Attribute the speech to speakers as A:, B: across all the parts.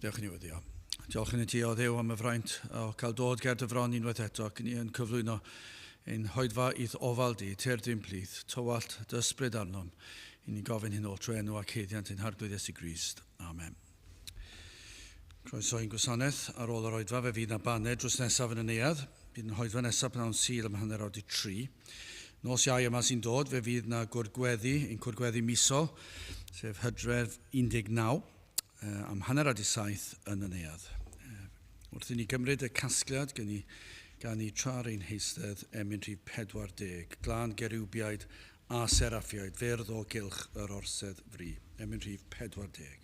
A: Diolch yn iwyddio. Diolch yn i ti o Dduw am y fraint o cael dod ger dy fron unwaith eto ac yn cyflwyno ein hoedfa i'th ofal di, teir dim plith, tywallt dy ysbryd arnom, i ni gofyn hyn o trwy enw ac heddiant ein harglwydd Iesu Grist. Amen. Croeso i'n gwasanaeth ar ôl yr oedfa fe fydd na baned drws nesaf yn y neuadd. Bydd yn hoedfa nesaf pnawn Sul am hanner awr 3. Nos iau yma sy'n dod, fe fydd na gwrgweddi, ein gwrgweddi misol, sef Hydref 19, am hanner awr 7 yn y neuadd. Wrth i ni gymryd y casgliad gan i tra'r ein heistedd Emynau Capel y Rhath, glân gerubiaid a seraffiaid, ferdd o gylch yr orsedd fri. Emynau Capel y Rhath.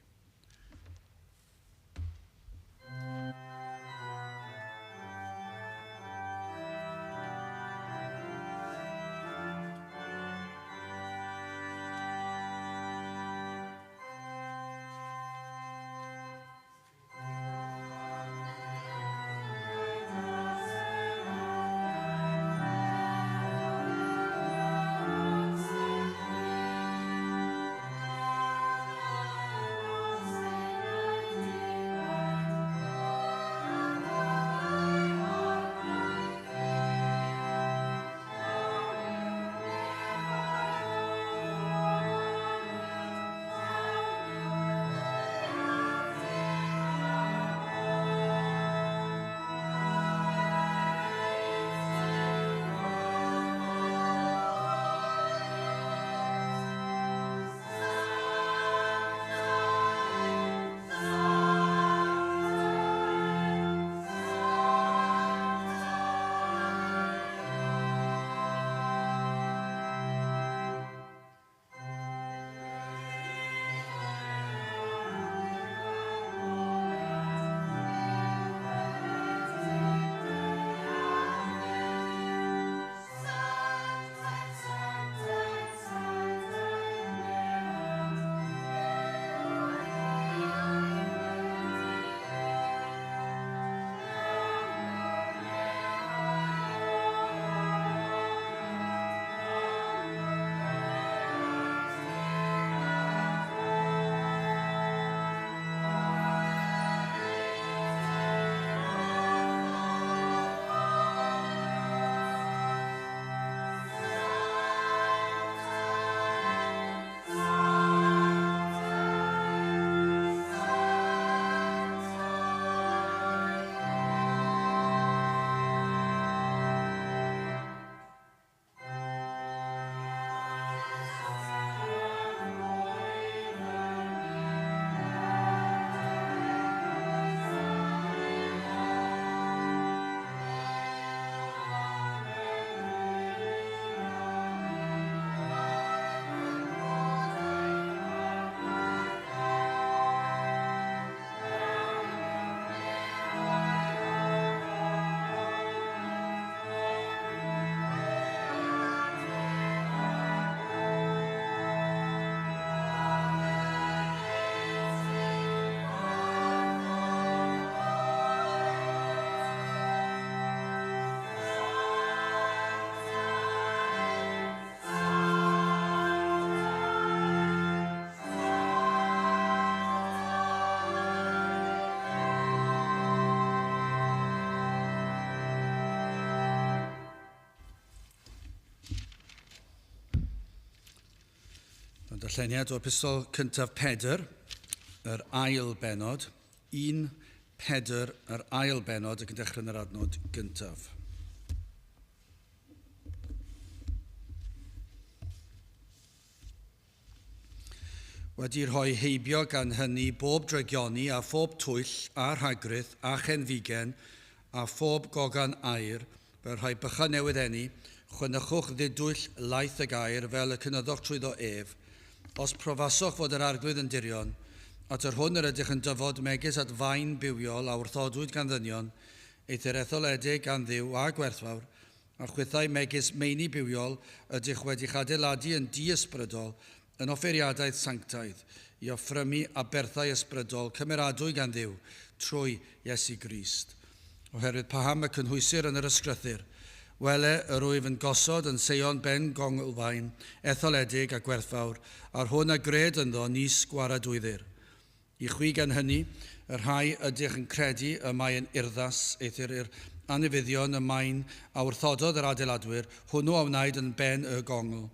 A: Darlleniad o epistol cyntaf Pedr, yr ail benod, 1 Pedr, yr ail benod, ac yn dechrau yn yr adnod gyntaf. Wedi rhoi heibio gan hynny bob dregioni a phob twyll a rhagryth a chenfigen a phob gogan air, fel rhai bycha newydd enni, chwynachwch ddidwyll laeth y gair fel y cynyddwch trwyddo ef, os profaswch fod yr arglwydd yn dirion, at yr hwn yr ydych yn dyfod megis at fain bywiol a wrthodwyd gan ddynion, eithir etholedig gan ddiw a gwerthfawr, a chwythau megis meini bywiol ydych wedi'ch adeiladu yn di-ysbrydol, yn offeriadaeth sanctaidd, i offrymu a berthau ysbrydol cymeradwy gan ddiw trwy Iesu Grist. Oherwydd paham y cynhwysir yn yr ysgrythyr, wele yr wyf yn gosod yn seion ben gongolfaen, etholedig a gwerthfawr, ar hwn a gred ynddo nis gwaradwyddir. I chwi gan hynny, Y rhai ydych yn credu y mae'n urddas eithir i'r anifuddion y mae'n a wrthododd yr adeiladwyr, hwnnw a wnaed yn ben y gongl,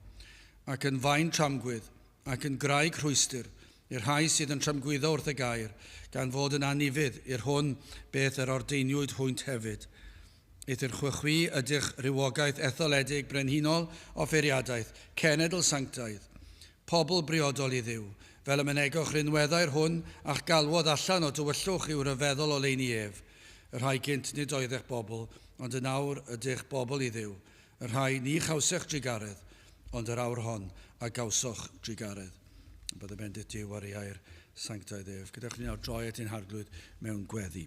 A: ac yn fain tramgwydd, ac yn graig rhwystyr, i'r rhai sydd yn tramgwyddo wrth y gair, gan fod yn anifydd i'r hwn beth yr ordeiniwyd hwynt hefyd. Eithir chwychwi ydych rywogaeth etholedig brenhinol offeriadaeth, cenedl sanctaidd, pobl briodol I ddiw, fel y mynegoch rinweddau'r hwn a'ch galwodd allan o dywyllwch i'w ryfeddol o leini ef. Y rhai gynt nid oedd eich bobl, ond yn awr ydych bobl I ddiw. Y rhai ni chawsech drigaredd, ond yr awr hon a gawsoch drigaredd. Bydd y bendit Duw ar ei air sanctaidd ef. Gyda'ch ni nawr droi at ein harglwydd mewn gweddi.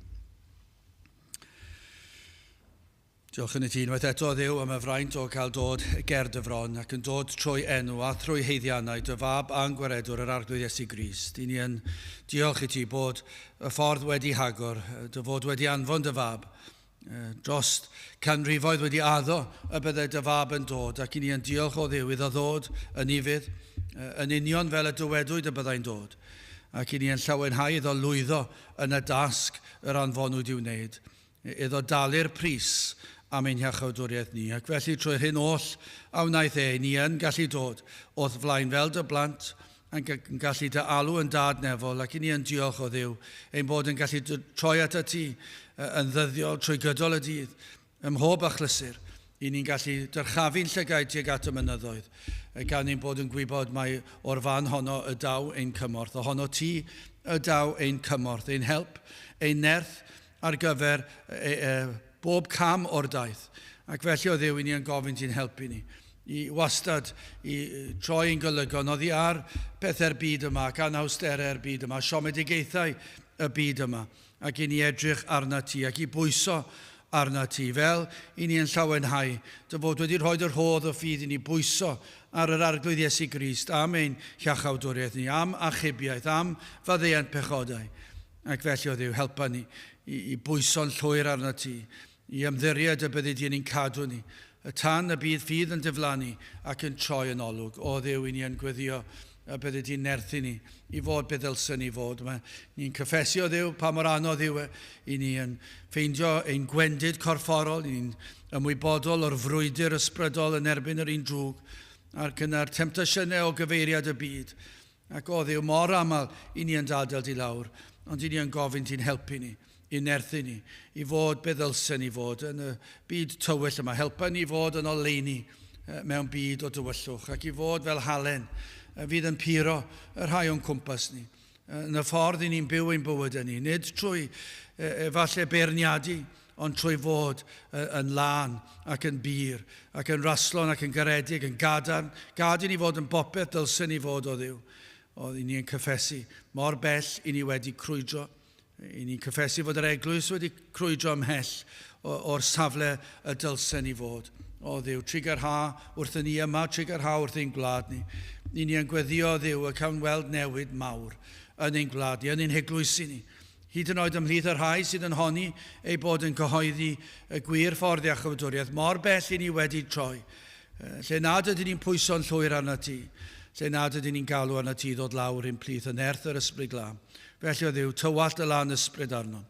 A: Diolch yn y tîn, waith eto Dduw am y fraint o cael dod ger dyfron ac yn dod trwy enw a trwy heiddiannau dy fab a'n gwaredwr yr arglwydd Iesu Grist. I ni yn diolch I ti bod y ffordd wedi hagor, dy fod wedi anfon dy fab. Drost canrifoedd wedi addo y byddai dy fab yn dod ac I ni yn diolch o Dduw iddo ddod yn ifydd, yn union fel y dywedwyd y byddai'n dod. Ac I ni yn llawenhau iddo lwyddo yn y dasg yr anfonwyd I wneud. Iddo dalu'r pris am ein hiachawdwriaeth ni, ac felly trwy'r hyn oll a wnaeth ni yn gallu dod wrth flaen fel dy blant, ac yn gallu dy alw yn dad nefol, ac I ni yn diolch o Dduw, ein bod yn gallu troi at y ti yn ddyddiol trwy gydol y dydd, ym mhob achlysur, I ni'n gallu dyrchafu'n llygaid tuag at y mynyddoedd, gan ein bod yn gwybod mai o'r fan honno y daw ein cymorth, o honno ti y daw ein cymorth, ein help, ein nerth ar gyfer bob cam o'r daith. Ac felly o Dduw I ni yn gofyn ti'n helpu ni. I wastad, I troi ein golygon, oddi ar pethau'r byd yma, ac anawsterau'r byd yma, siomedigaethau y byd yma, ac I ni edrych arna ti, ac I bwyso arna ti, fel I ni yn llawenhau, dy fod wedi rhoi yr hodd o ffydd I ni bwyso ar yr arglwydd Iesu Grist, am ein hiachawdwriaeth ni, am achubiaeth, am faddeuant pechodau. Ac felly o Dduw, helpa ni I bwyso'n llwyr arna ti, I ymddiried y byddi di yn ein cadw ni, y tan y bydd ffydd yn diflannu ac yn troi yn olwg. O Dduw, I ni yn gweddio y byddi di'n nerthu ni, I fod beth ddylsyn ni fod. Ni'n cyffesu o Dduw pa mor anodd yw I ni yn ffeindio ein gwendid corfforol, I ni'n ymwybodol o'r frwydr ysbrydol yn erbyn yr un drwg, ac yna'r temptasiynau o gyfeiriad y byd. Ac o Dduw, mor aml I ni yn dadl di lawr, ond I ni yn gofyn ti'n helpu ni, I nerthu ni, I fod beth ddylsyn ni fod yn y byd tywyll yma. Helpa ni fod yn oleini mewn byd o dywyllwch, ac I fod fel halen, fydd yn puro y rhai o'n cwmpas ni. Yn y ffordd I ni'n byw ein bywyd ni, nid trwy falle beirniadu, ond trwy fod yn lan ac yn bir, ac yn raslon ac yn garedig, yn gadarn, gad I ni fod yn bopeth dylsyn ni fod o Dduw. O, I ni yn cyffesu mor bell I ni wedi crwydro. I ni'n cyffesu fod yr eglwys wedi crwydro ymhell o'r safle y dylsyn ni fod. O Dduw, trigar ha wrth ni yma, trigar ha wrth ein gwlad ni. I ni yn gweddio Dduw y cawn weld newid mawr yn ein gwlad ni, yn ein heglwysi ni. Hyd yn oed ymhlith yr rhai sydd yn honni ei bod yn cyhoeddi y gwir ffordd iachawdwriaeth, mor bell I ni wedi troi. Lle nad ydyn ni'n pwyso'n llwyr arna ti, lle nad ydyn ni'n galw arna ti ddod lawr ein plith yn erth yr ysbryd glân. Felly o Dduw, tywallt y lan ysbryd arno.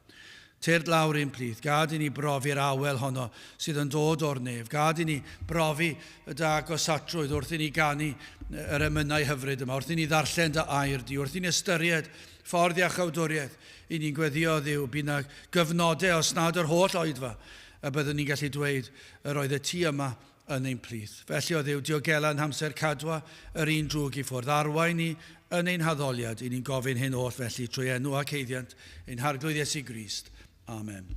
A: Tyrd lawr ein plith, gad I ni brofi'r awel honno sydd yn dod o'r nef. Gad I ni brofi y dag o satrwydd wrth I ni ganu yr emynau hyfryd yma, wrth I ni ddarllen dy air di, wrth I ni ystyried ffordd iachawdwriaeth. I ni'n gweddio Dduw, bydd na gyfnodau os nad yr holl oedfa, a byddwn ni'n gallu dweud yr oedd y ti yma yn ein plith. Felly o Dduw, diogela yn hamser cadwa yr un drwg I ffwrdd. Arwain ni yn ein haddoliad, I ni'n gofyn hyn oll felly trwy enw ac heiddiant, ein harglwydd Iesu Grist. Amen.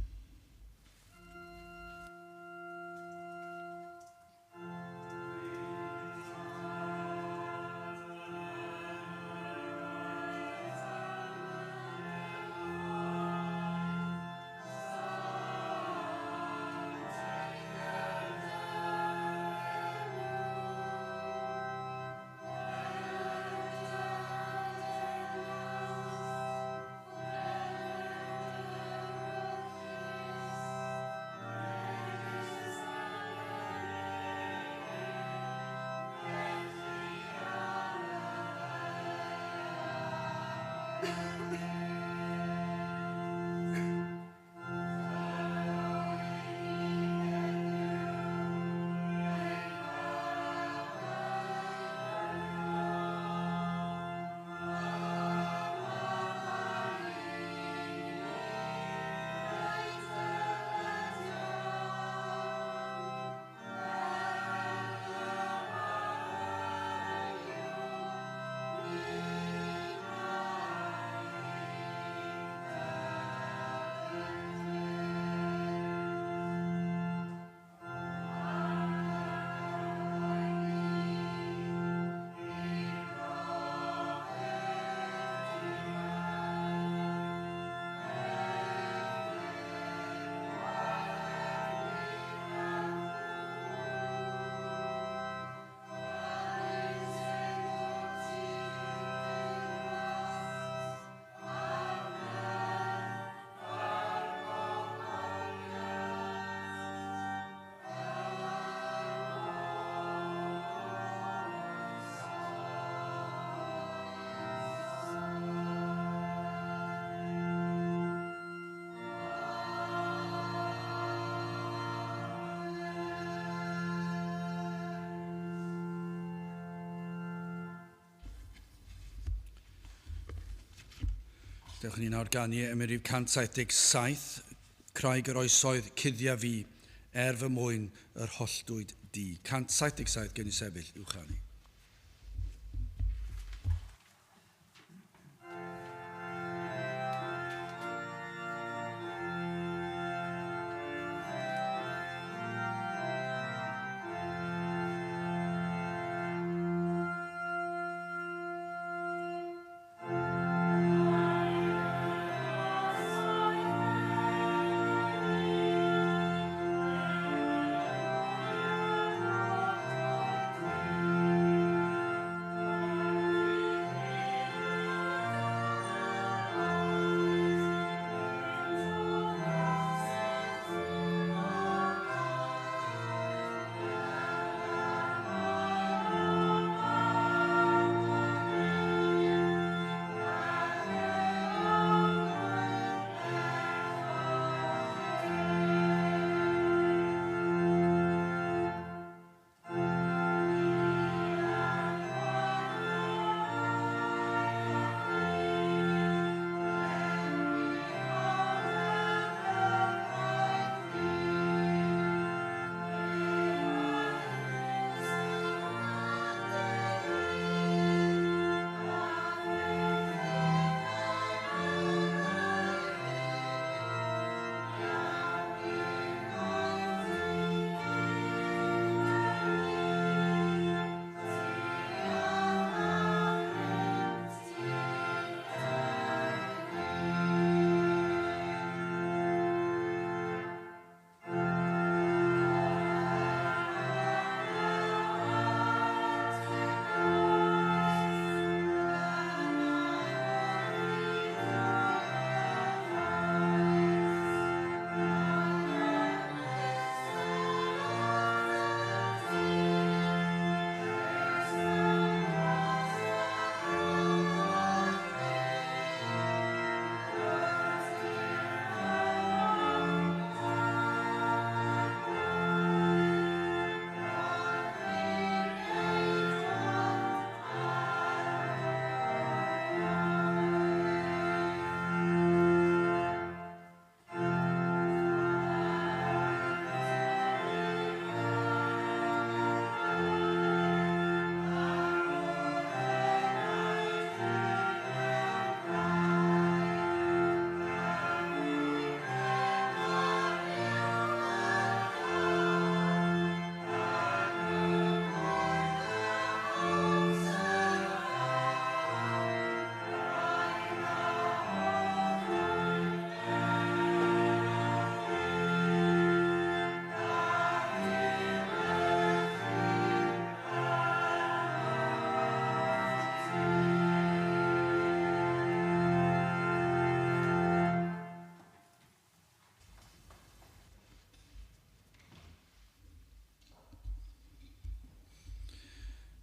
A: Dewch ni'n awrganu ymyrif 177, Craig yr oesoedd cuddia fi, fy mwyn yr holltwyd di. 177 gen i sefyll i'w chanu.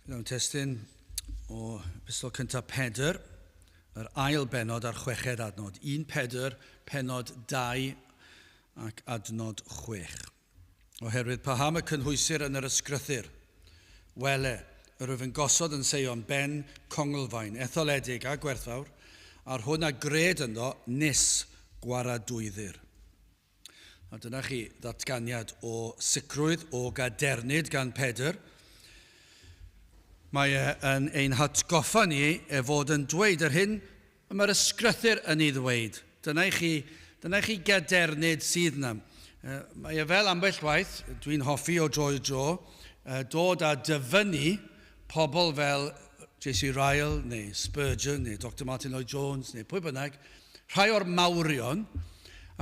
A: Mewn testyn o epistol cyntaf Pedr, yr ail benod a'r chweched adnod. 1 Pedr, penod 2 ac adnod 6. Oherwydd paham y cynhwysir yn yr ysgrythyr. Wele, yr wyf yn gosod yn seion ben congolfaen, etholedig a gwerthfawr, a'r hwn a gred yno nis gwaradwyddir. A dyna chi ddatganiad o sicrwydd o gadernid gan Pedr. Mae yn ein hatgoffa ni fod yn dweud yr hyn mae'r ysgrythyr yn ei ddweud. Dyna i chi gadernid sydd yna. Mae fel ambell waith, dwi'n hoffi o dro i dro, dod a dyfynnu pobl fel J.C. Ryle, neu Spurgeon, neu Dr. Martin Lloyd-Jones, neu pwy bynnag, rhai o'r mawrion,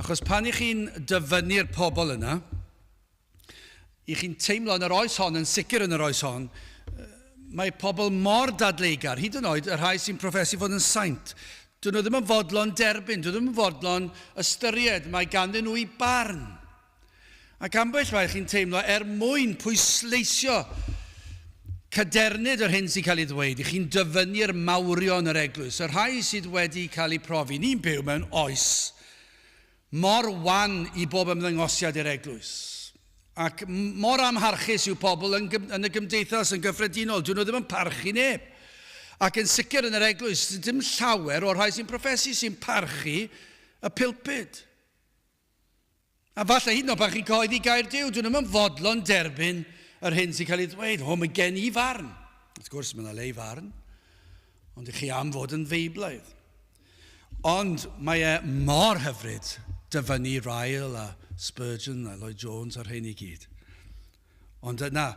A: achos pan i chi'n dyfynnu'r pobl yna, i chi'n teimlo yn yr oes hon, yn sicr yn yr oes hon, mae pobl mor dadleigar, hyd yn oed y rhai sy'n profesu fod yn saint. Dyn nhw ddim yn fodlon derbyn, dyn nhw ddim yn fodlon ystyried, mae ganddyn nhw i barn. Ac ambell waith chi'n teimlo mwyn pwysleisio cadernid yr hyn sy'n cael ei ddweud, i chi'n dyfynnu'r mawrion yr eglwys. Y rhai sydd wedi cael ei profi, ni'n byw mewn oes mor wan i bob ymddangosiad i'r eglwys. Ac mor amharchus yw pobl yn y gymdeithas yn gyffredinol. Dyn nhw ddim yn parchu neb. Ac yn sicr yn yr eglwys, dim llawer o'r rhai sy'n proffesu sy'n parchu y pulpud. A falle hyd yn oed pan chi'n coeddi gair Duw, dwi'n ddim yn fodlon derbyn yr hyn sy'n cael ei ddweud. Mae gen i farn. Wrth gwrs, mae yna le farn. Ond i chi am fod yn feiblaidd. Ond mae e mor hyfryd dyfynnu Ryle a Spurgeon a Lloyd Jones a'r hyn i gyd. Ond yna,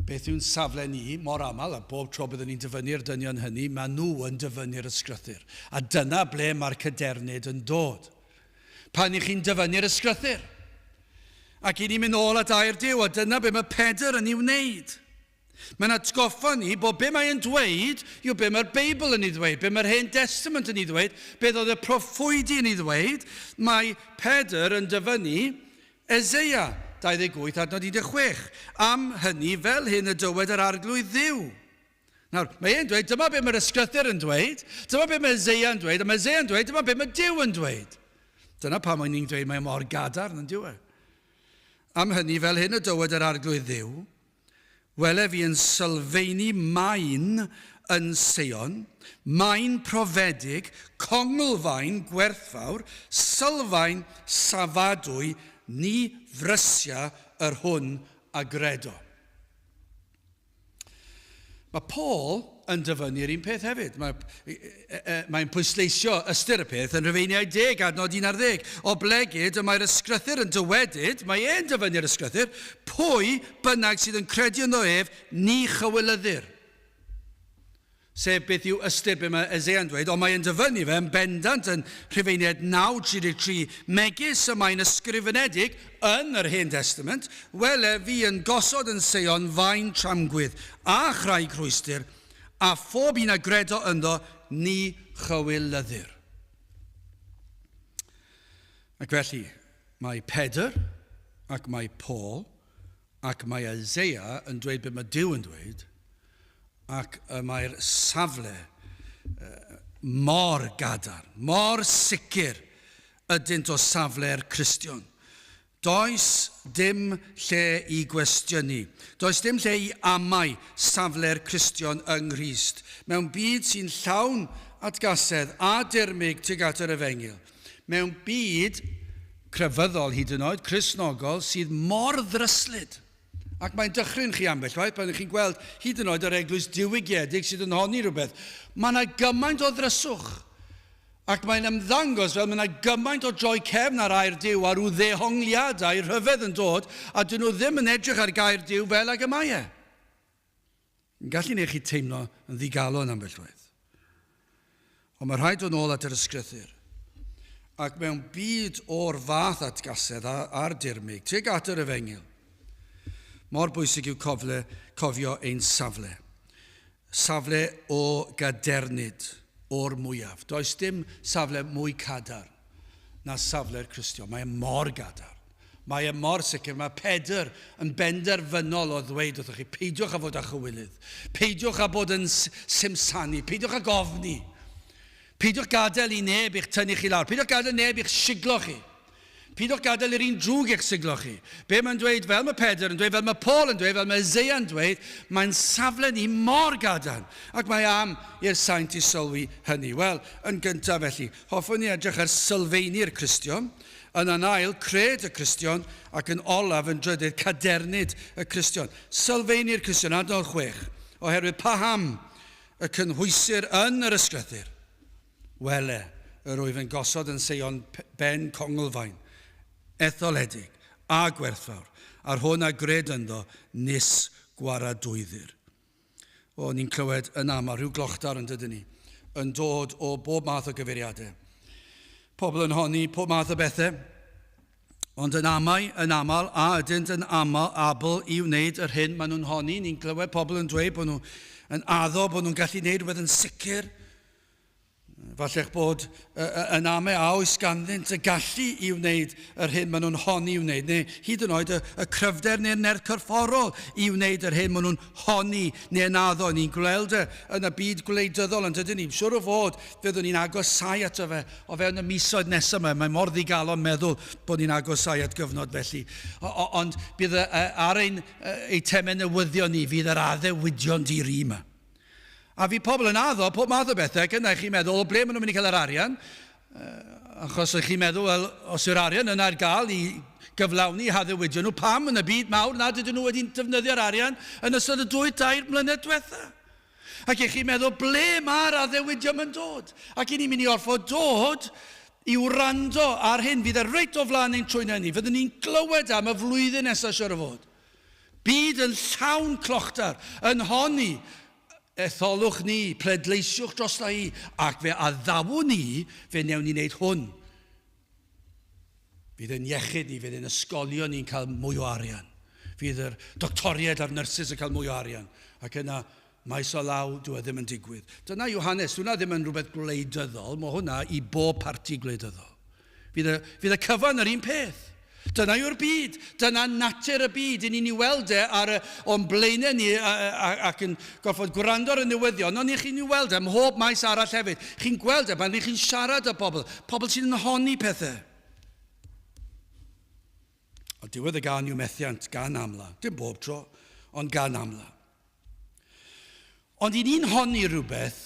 A: beth yw'n safle ni, mor aml, a bob tro byddwn ni'n dyfynnu'r dynion hynny, mae nhw yn dyfynnu'r ysgrythyr. A dyna ble mae'r cadernid yn dod. Pan i chi'n dyfynnu'r ysgrythyr. Ac i ni'n mynd ôl at air Duw, a dyna be mae Pedr yn ei wneud. Mae'n atgoffa ni bod be mae'n dweud yw be mae'r Beibl yn ei ddweud, be mae'r Hen Testament yn ei ddweud, beth oedd y proffwydi yn ei ddweud. Mae Pedr yn dyfynnu Eseia 28 adnod 16. Am hynny fel hyn y dywed yr arglwydd Dduw. Nawr, mae e'n dweud, dyma be mae'r ysgrythyr yn dweud, dyma be mae Eseia yn dweud, a mae Eseia yn dweud, dyma be mae Duw yn dweud. Dyna pa mae'n ni'n dweud mae mor gadarn yn diwedd. Am hynny fel hyn y dywed yr arglwydd Dduw, wele fi yn sylfeini maen yn Sion, maen profedig, congolfaen gwerthfawr, sylfaen safadwy, ni frysio yr hwn a gredo. Mae Paul yn dyfynnu'r un peth hefyd. Mae'n pwysleisio ystyr y peth yn Rhufeiniau 10 adnod 11. O blegyd y mae'r ysgrythyr yn dywedyd, mae e'n dyfynnu'r ysgrythyr, pwy bynnag sydd yn credu yn o ef, ni chywilyddir. Sef beth yw ystyr be mae Esea'n dweud, ond mae'n dyfynnu fe yn bendant yn Rhufeiniau 9:33, megis y mae'n ysgrifenedig yn yr Hen Testament, wele fi yn gosod yn Sion faen tramgwydd a chrau crwystyr, a phob un a gredo ynddo ni chywilyddir. Ac felly, mae Pedr, ac mae Paul, ac mae Eseia yn dweud be mae Duw yn dweud, ac mae'r safle mor gadarn, mor sicr ydynt o safle'r Cristion. Does dim lle i gwestiynu. Does dim lle i amau safle'r Cristion yng Nghrist. Mewn byd sy'n llawn atgasedd a dirmig tuag at yr Efengyl. Mewn byd crefyddol hyd yn oed, Cristnogol, sydd mor ddryslyd. Ac mae'n dychryn chi ambell waith, pan chi'n gweld hyd yn oed yr eglwys diwygiedig sydd yn honni rhywbeth. Mae yna gymaint o ddryswch. Ac mae'n ymddangos fel mae yna gymaint o droi cefn ar air Duw a rhyw ddehongliadau rhyfedd yn dod, a dyn nhw ddim yn edrych ar gair Duw fel ag y mae e. Yn gallu neu chi teimlo yn ddigalon ambell waith. Ond mae rhaid o'n ôl at yr ysgrythyr. Ac mewn byd o'r fath atgasedd a'r dirmig, tuag at yr Efengyl, mor bwysig yw cofio ein safle. Safle o gadernid o'r mwyaf. Does dim safle mwy cadarn na safle'r Cristion. Mae e mor gadarn. Mae e mor sicr. Mae Pedr yn benderfynol o ddweud wrthych chi, peidiwch â fod â chywilydd. Peidiwch â bod yn simsanu. Peidiwch â gofni. Peidiwch gadael i neb i'ch tynnu chi lawr. Peidiwch gadael neb i'ch siglo chi. Peidiwch gadael i'r un drwg eich siglo chi. Be mae'n dweud fel mae Pedr yn dweud, fel mae Paul yn dweud, fel mae Eseia yn dweud, mae'n safle ni mor gadarn. Ac mae am i'r saint i sylwi hynny. Wel, yn gyntaf felly, hoffwn ni edrych ar sylfeini'r Cristion, yn anail cred y Cristion, ac yn olaf yn drydydd cadernid y Cristion. Sylfeini'r Cristion, adnod 6, oherwydd paham y cynhwysir yn yr ysgrythyr. Wele, yr wyf yn gosod yn Sion ben congolfaen, etholedig a gwerthfawr, ar hwn a gred ynddo nis gwaradwyddir. O, ni'n clywed yn aml, rhyw glochtar yn dydyn ni, yn dod o bob math o gyfeiriadau. Pobl yn honni pob math o bethau, ond yn aml, a ydynt yn abl i wneud yr hyn maen nhw'n honni. Ni'n clywed pobl yn dweud bod nhw'n addo, bod nhw'n gallu wneud rhywbeth yn sicr. Fallech bod yn amau a oes ganddynt y gallu i wneud yr hyn maen nhw'n honni i wneud, neu hyd yn oed y cryfder neu'r nerth corfforol i wneud yr hyn maen nhw'n honni neu'n addo. Ni'n gweld yn y byd gwleidyddol, ond ydyn ni, siwr o fod fyddwn ni'n agosau ato fe o fewn y misoedd nesaf yma. Mae mor ddigalon meddwl bod ni'n agosau at gyfnod felly. Ond bydd ar ein eitemau newyddion ni, fydd yr addewidion di-ri yma. A fi pobl yn addo, pob math o bethau, gyda chi meddwl, o ble maen nhw'n mynd i cael yr arian? Achos chi'n meddwl, wel, os yw'r arian yna ar gael i gyflawni haddewidio nhw, pam yn y byd mawr nad ydyn nhw wedi'n defnyddio'r arian yn ystod y 2-3 mlynedd diwetha. Ac chi'n meddwl, ble mae'r addewidio yn dod? Ac ni'n mynd i orfod dod i wrando ar hyn. Fydd e reit o flaen ein trwy'n ni. Fyddwn ni'n glywed am y flwyddyn nesaf siwr o fod. Byd yn llawn clochtar, yn honni, etholwch ni, pledleisiwch dros i, ac fe addawwn ni, fe newn ni wneud hwn. Fydd yn iechyd ni, fydd yn ysgolion ni'n cael mwy o arian. Fydd yr doctoriaid a'r nyrsys yn cael mwy o arian. Ac yna, maes o law, dwi ddim yn digwydd. Dyna Iohannes, hwnna ddim yn rhywbeth gwleidyddol, mae hwnna i bob parti gwleidyddol. Fydd y cyfan yr un peth. Dyna yw'r byd, dyna natur y byd. Ni'n ei weld o'n blaenau ni ac yn gorfod gwrando ar y newyddion, ond chi'n ei weld ym mhob maes arall hefyd. Chi'n gweld pan chi'n siarad â pobl sy'n yn honni pethau. O diwedd y gan yw methiant, gan amla. Dim bob tro, ond gan amla. Ond ni'n honni rhywbeth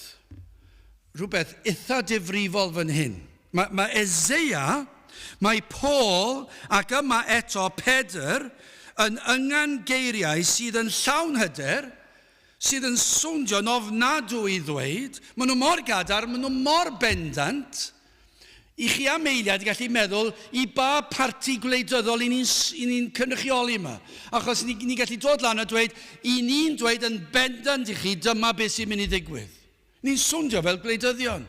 A: eitha difrifol fan hyn. Mae Eseia, mae Paul ac yma eto Pedr yn yngan geiriau sydd yn llawn hyder, sydd yn swnio'n ofnadwy i ddweud. Maen nhw mor gadar, maen nhw mor bendant, i chi am eiliad i gallu meddwl i ba parti gwleidyddol i ni'n cynrychioli yma. Achos ni'n gallu dod lan a dweud, i ni'n dweud yn bendant i chi, dyma beth sy'n mynd i ddigwydd. Ni'n swnio fel gwleidyddion.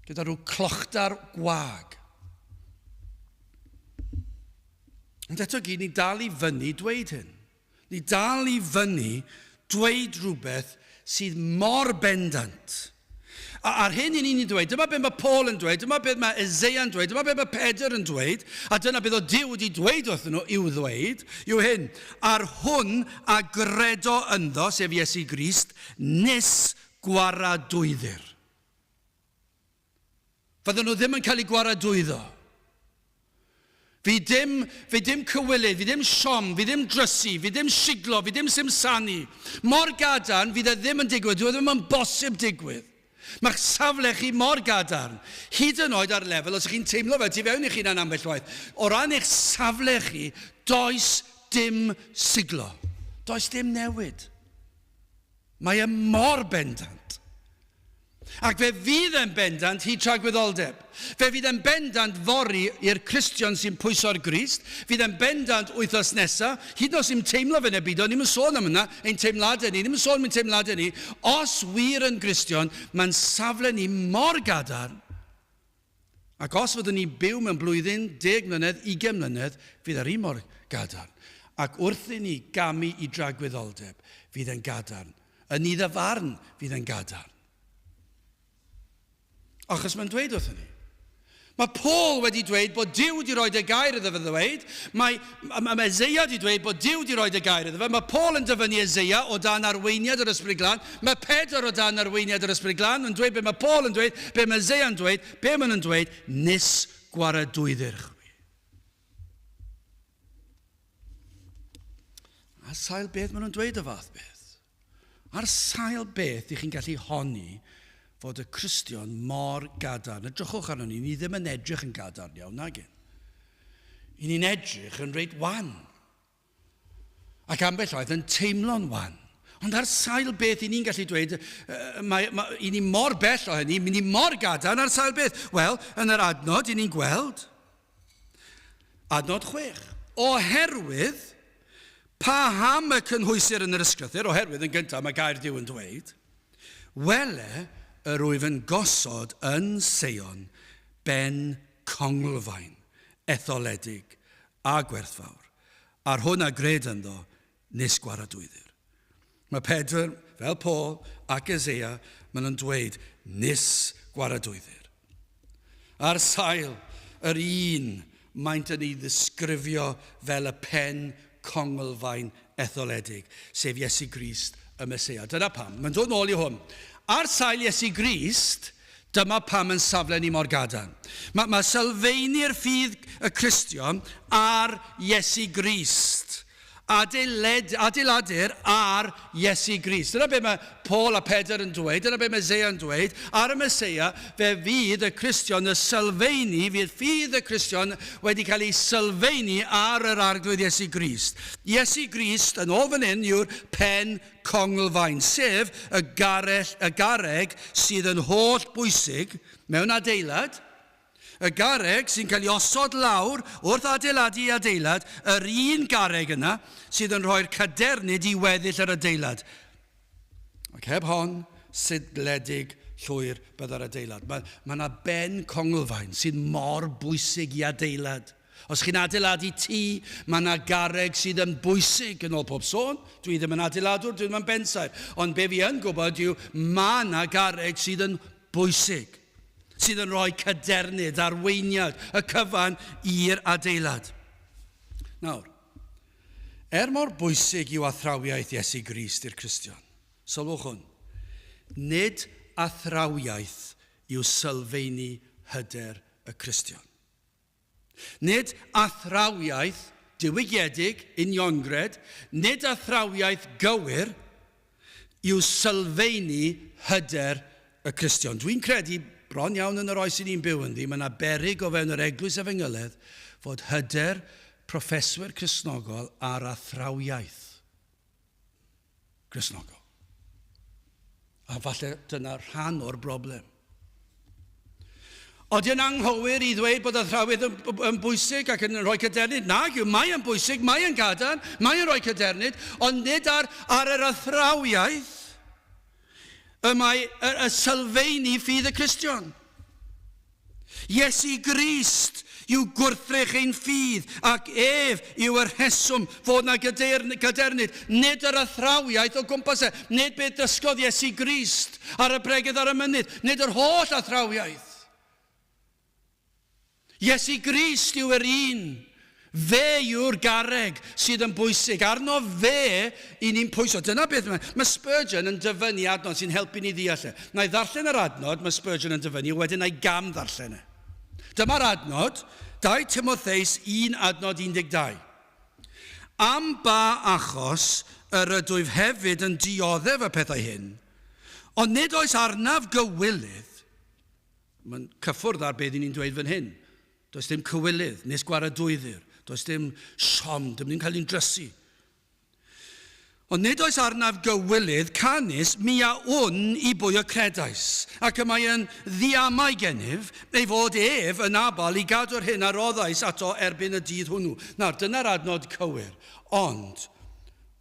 A: Gyda rhyw clochtar gwag. Ond eto gyd, ni dal i fyny dweud hyn. Ni dal i fyny dweud rhywbeth sydd mor bendant. A'r hyn i ni'n dweud, dyma beth mae Paul yn dweud, dyma beth mae Eseia yn dweud, dyma beth mae Pedr yn dweud, a dyna beth o Duw wedi dweud wrth nhw i'w ddweud, yw hyn, ar hwn a gredo ynddo, sef Iesu Grist, nes gwaradwyddir. Fydden nhw ddim yn cael eu gwaradwyddo. Fi ddim cywilydd, fi ddim siom, fi ddim drysu, fi ddim siglo, fi ddim simsanu. Mor gadarn, fydd e ddim yn digwydd, dyw e ddim yn bosib digwydd. Mae'ch safle chi mor gadarn, hyd yn oed ar lefel, os chi'n teimlo fel tu fewn i chi'n ambell waith, o ran eich safle chi, does dim siglo, does dim newid. Mae e mor bendant. Ac fe fydd yn bendant hyd tragwyddoldeb. Fe fydd yn bendant fori i'r Cristion sy'n pwyso'r Grist. Fydd yn bendant wythnos nesaf. Hyd nos i'n teimlo fe neu byd, ond ni'n sôn am hynna, ein teimladau ni. Ni'n sôn am ein teimladau ni. Os wir yn Cristion, mae'n safle ni mor gadarn. Ac os fyddwn ni byw mewn blwyddyn, 10 mlynedd, 20 mlynedd, fydd yr un mor gadarn. Ac wrth i ni gamu i dragwyddoldeb, fydd yn gadarn. Yn iddo farn, fydd yn gadarn. Achos mae'n dweud wrthyn ni. Mae Paul wedi dweud bod Duw wedi rhoi y gair iddo fe ddweud. Mae Eseia wedi dweud bod Duw wedi rhoi y gair iddo fe. Mae Paul yn dyfynnu Eseia o dan arweiniad yr Ysbryd Glân. Mae Pedr o dan arweiniad yr Ysbryd Glân yn dweud be mae Paul yn dweud, be mae Eseia yn dweud, be maen nhw'n dweud, nes gwaradwyddir chwi. A sail beth maen nhw'n dweud y fath beth. Ar sail beth i chi'n gallu honni fod y Cristion mor gadarn. Edrychwch arno ni ddim yn edrych yn gadarn iawn, nag un. I ni'n edrych yn reit wan. Ac ambell waith yn teimlo'n wan. Ond ar sail beth i ni'n gallu dweud, i ni mor bell o hynny, i ni mor gadarn ar sail beth. Wel, yn yr adnod i ni'n gweld, adnod 6. Oherwydd, paham y cynhwysir yn yr ysgrythur, oherwydd yn gyntaf mae gair Duw yn dweud, wele, yr wyf yn gosod yn Seion ben conglfaen, etholedig a gwerthfawr. Ar hwn a gred ynddo, nes gwaradwyddir. Mae Pedr, fel Paul ac Eseia, maen nhw'n dweud, nes gwaradwyddir. Ar sail, yr un maent yn ei ddisgrifio fel y pen conglfaen etholedig, sef Iesu Grist y Meseia. Dyna pam. Mae'n dod nôl i hwn. Ar sail Iesu Grist, dyma pam yn safle ni mor gadarn. Mae sylfeini'r ffydd y Cristion ar Iesu Grist. adeiladur ar Iesu Grist. Dyna be mae Paul a Pedr yn dweud, dyna be mae Isaiah yn dweud. Ar y Meseia, fe fydd y Cristion y sylfeini, fydd y Cristion wedi cael ei sylfeini ar yr arglwydd Iesu Grist. Iesu Grist yn ôl fan hyn yw'r pen congolfaen, sef y garreg sydd yn holl bwysig mewn adeilad, y garreg sy'n cael ei osod lawr wrth adeiladu adeilad, yr un garreg yna sydd yn rhoi'r cadernid i weddill yr adeilad. Ac heb hon, sydledig llwyr byddai'r adeilad. Mae yna ben congolfaen sydd mor bwysig i adeilad. Os chi'n adeiladu tŷ, mae yna garreg sydd yn bwysig yn ôl pob sôn. Dwi ddim yn adeiladwr, dwi ddim yn bensaer. Ond be fi yn gwybod yw, mae yna garreg sydd yn bwysig, sydd yn rhoi cadernid, arweiniad, y cyfan i'r adeilad. Nawr, mor bwysig yw athrawiaeth Iesu Grist i'r Cristion. Sylwch hwn, nid athrawiaeth yw sylfeini hyder y Cristion. Nid athrawiaeth diwygiedig, uniongred, nid athrawiaeth gywir yw sylfeini hyder y Cristion. Dwi'n credu bron iawn yn yr oes i ni'n byw ynddi, mae yna beryg o fewn yr eglwys Efengylledd fod hyder proffeswyr Cristnogol ar athrawiaeth Cristnogol. A falle dyna rhan o'r broblem. Oedden anghywir i ddweud bod athrawiaeth yn bwysig ac yn rhoi cadernid? Nag yw, mae yn bwysig, mae yn gadarn, mae yn rhoi cadernid, ond nid ar yr athrawiaeth y sylfeini ffydd y Cristion. Iesu Grist yw gwrthrych ein ffydd ac yw yr rheswm fod na cadernid. Nid yr athrawiaeth o gwmpas nid beth dysgodd Iesu Grist ar y bregeth ar y mynydd, nid yr holl athrawiaeth. Iesu Grist yw yr un. Fe yw'r garreg sydd yn bwysig. Arno fe i ni'n pwyso. Dyna beth mae Spurgeon yn dyfynnu adnod sy'n helpu ni ddeall. Na i ddarllen yr adnod mae Spurgeon yn dyfynnu, wedyn na i gam ddarllen. Dyma'r adnod, 2 Timotheus 1 adnod 12. Am ba achos yr ydwyf hefyd yn dioddef y pethau hyn, ond nid oes arnaf gywilydd. Mae'n cyffwrdd ar beth ni'n dweud fan hyn. Does dim cywilydd, nes gwaradwyddur. Does dim siom, dim cael ein drysu. Ond nid oes arnaf gywilydd canis mi a wn i bwy o credais, ac y mae yn ddiamau gennyf ei fod yn abal i gadw'r hyn a roddais ato erbyn y dydd hwnnw. Nawr, dyna'r adnod cywir. Ond,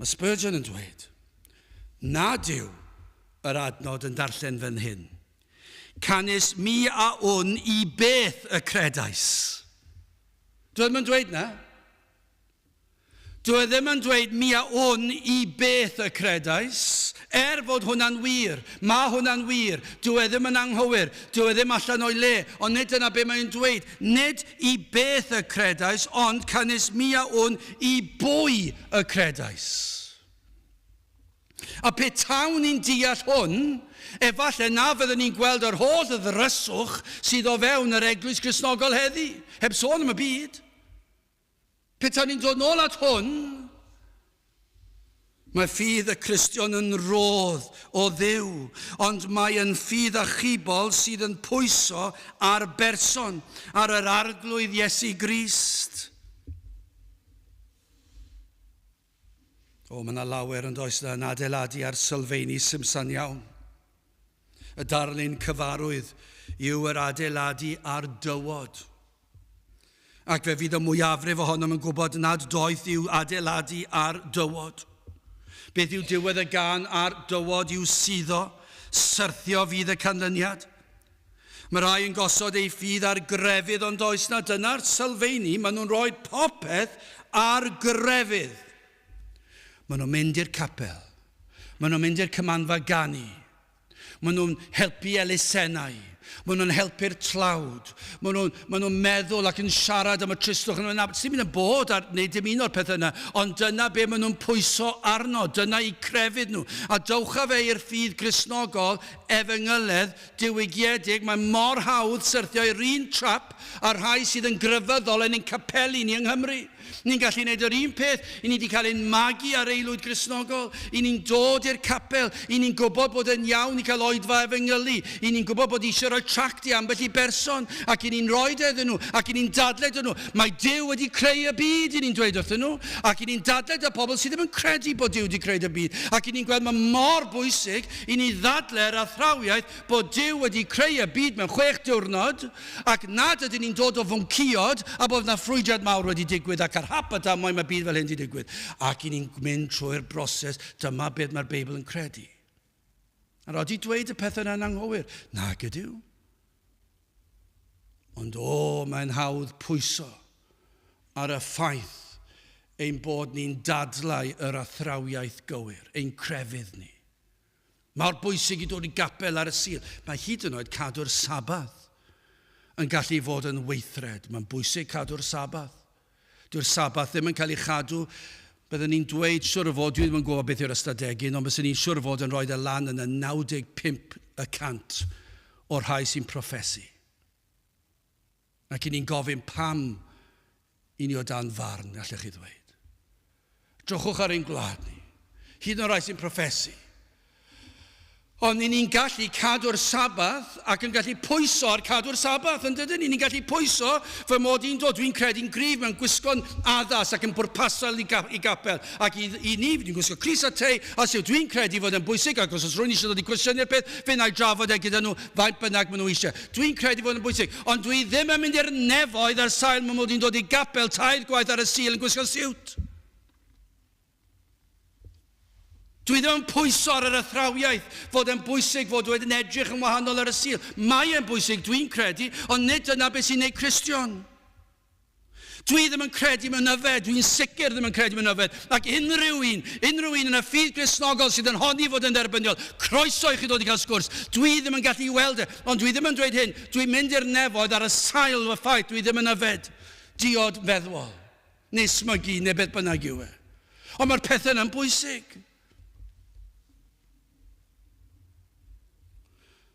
A: mae Spurgeon yn dweud, nad yw yr adnod yn darllen fan hyn. Canis mi a wn i beth y credais. Dwi ddim yn dweud na. Dwi ddim yn dweud mi a wn i beth y credais, fod hwnna'n wir. Mae hwnna'n wir. Dwi ddim yn anghywir. Dwi ddim allan o'i le. Ond nid yna be mae'n dweud. Nid i beth y credais, ond canis mi a wn i bwy y credais. A petawn ni'n deall hwn, efallai na fyddwn ni'n gweld yr holl ddryswch sydd o fewn yr eglwys Cristnogol heddi. Heb sôn am y byd. Petawn ni'n dod nôl at hwn, mae ffydd y Cristion yn rodd o Dduw, ond mae yn ffydd achubol sydd yn pwyso ar berson, ar yr arglwydd Iesu Grist. Mae yna lawer yn does yn adeiladu ar sylfeini symson iawn. Y darlun cyfarwydd yw yr adeiladu ar dywod. Ac fe fydd y mwyafrif ohonom yn gwybod nad doeth yw adeiladu ar dywod. Beth yw diwedd y gan ar dywod yw suddo, syrthio fydd y canlyniad. Mae rai yn gosod ei ffydd ar grefydd ond does na. Dyna'r sylfeini, maen nhw'n rhoi popeth ar grefydd. Maen nhw'n mynd i'r capel. Maen nhw'n mynd i'r cymanfa ganu. Maen nhw'n helpu elusennau. Maen nhw'n helpu'r tlawd. Maen nhw'n meddwl ac yn siarad am y tristwch. Sy'n mynd yn bod ar wneud dim un o'r pethau yna. Ond dyna be maen nhw'n pwyso arno. Dyna i crefydd nhw. A dowcha fe i'r ffydd Cristnogol, Efengylledd, diwygiedig. Mae mor hawdd syrthio i'r un trap a'r rhai sydd yn gryfyddol yn ein capeli ni yng Nghymru. Ni'n gallu gwneud yr un peth, i ni wedi cael ein magu ar aelwyd Gristnogol, i ni'n dod i'r capel, i ni'n gwybod bod yn iawn i cael oedfa efengylu, i ni'n gwybod bod eisiau rhoi tracti ambell i berson, ac i ni'n rhoi iddyn nhw, ac i ni'n dadled iddyn nhw. Mae Duw wedi creu y byd, i ni'n dweud wrthyn nhw, ac i ni'n dadled y pobl sydd ddim yn credu bod Duw wedi creu y byd, ac i ni'n gweld mae mor bwysig i ni ddadlau'r athrawiaeth bod Duw wedi creu y byd mewn 6 diwrnod, ac nad ydyn ni'n dod o fwnciod a bod yna ffrwydiad mawr wedi digwydd ac ar hap y damwain mae byd fel hyn wedi digwydd. Ac i ni'n mynd trwy'r broses, dyma beth mae'r Beibl yn credu. A rhaid i dweud y pethau yna'n anghywir. Nag ydyw. Ond mae'n hawdd pwyso ar y ffaith ein bod ni'n dadlau yr athrawiaeth gywir, ein crefydd ni. Mae'r bwysig i dod i gapel ar y Sul. Mae hyd yn oed cadw'r Sabath yn gallu fod yn weithred. Mae'n bwysig cadw'r Sabath. Dyw'r Sabath ddim yn cael ei chadw. Byddwn ni'n dweud siwr o fod, dwi ddim yn gwybod beth yw'r ystadegyn, ond byddwn ni'n siwr o fod yn rhoi y lan yn y 95% o'r rhai sy'n proffesu. Ac i ni'n gofyn pam i ni o dan farn, allech chi ddweud. Drychwch ar ein gwlad ni. Hyd yn o'r rhai sy'n proffesu. Ond ni'n gallu cadw'r Sabath ac yn gallu pwyso ar cadw'r Sabath, yn dydyn? Ni'n gallu pwyso fy mod i'n dod, dwi'n credu'n gryf mewn gwisgo'n addas ac yn bwrpasol i gapel. Ac i ni, ni'n gwisgo Cris a Tei, a sy'n dwi'n credu fod yn bwysig, ac os rwy'n eisiau dod i cwestiynau'r peth, fe na i drafod gyda nhw faint bynnag maen nhw eisiau. Dwi'n credu fod yn bwysig, ond dwi ddim yn mynd i'r nefoedd ar sail mewn mod i'n dod i gapel 3 gwaith ar y Sul yn gwisgo siwt. Dwi ddim yn pwyso ar yr athrawiaeth fod yn bwysig fod wedyn edrych yn wahanol ar y Sul. Mae yn bwysig, dwi'n credu, ond nid yna beth sy'n gwneud Cristion. Dwi ddim yn credu mewn yfed, dwi'n sicr ddim yn credu mewn yfed. Ac unrhyw un yn y ffydd Gristnogol sydd yn honni fod yn dderbyniol, croeso i chi ddod i cael sgwrs. Dwi ddim yn gallu weld ond dwi ddim yn dweud hyn. Dwi'n mynd i'r nefoedd ar y sail y ffaith, dwi ddim yn yfed. Diod feddwl, neu smygu, neu beth bynnag yw e. Ond mae'r pethau yna'n bwysig.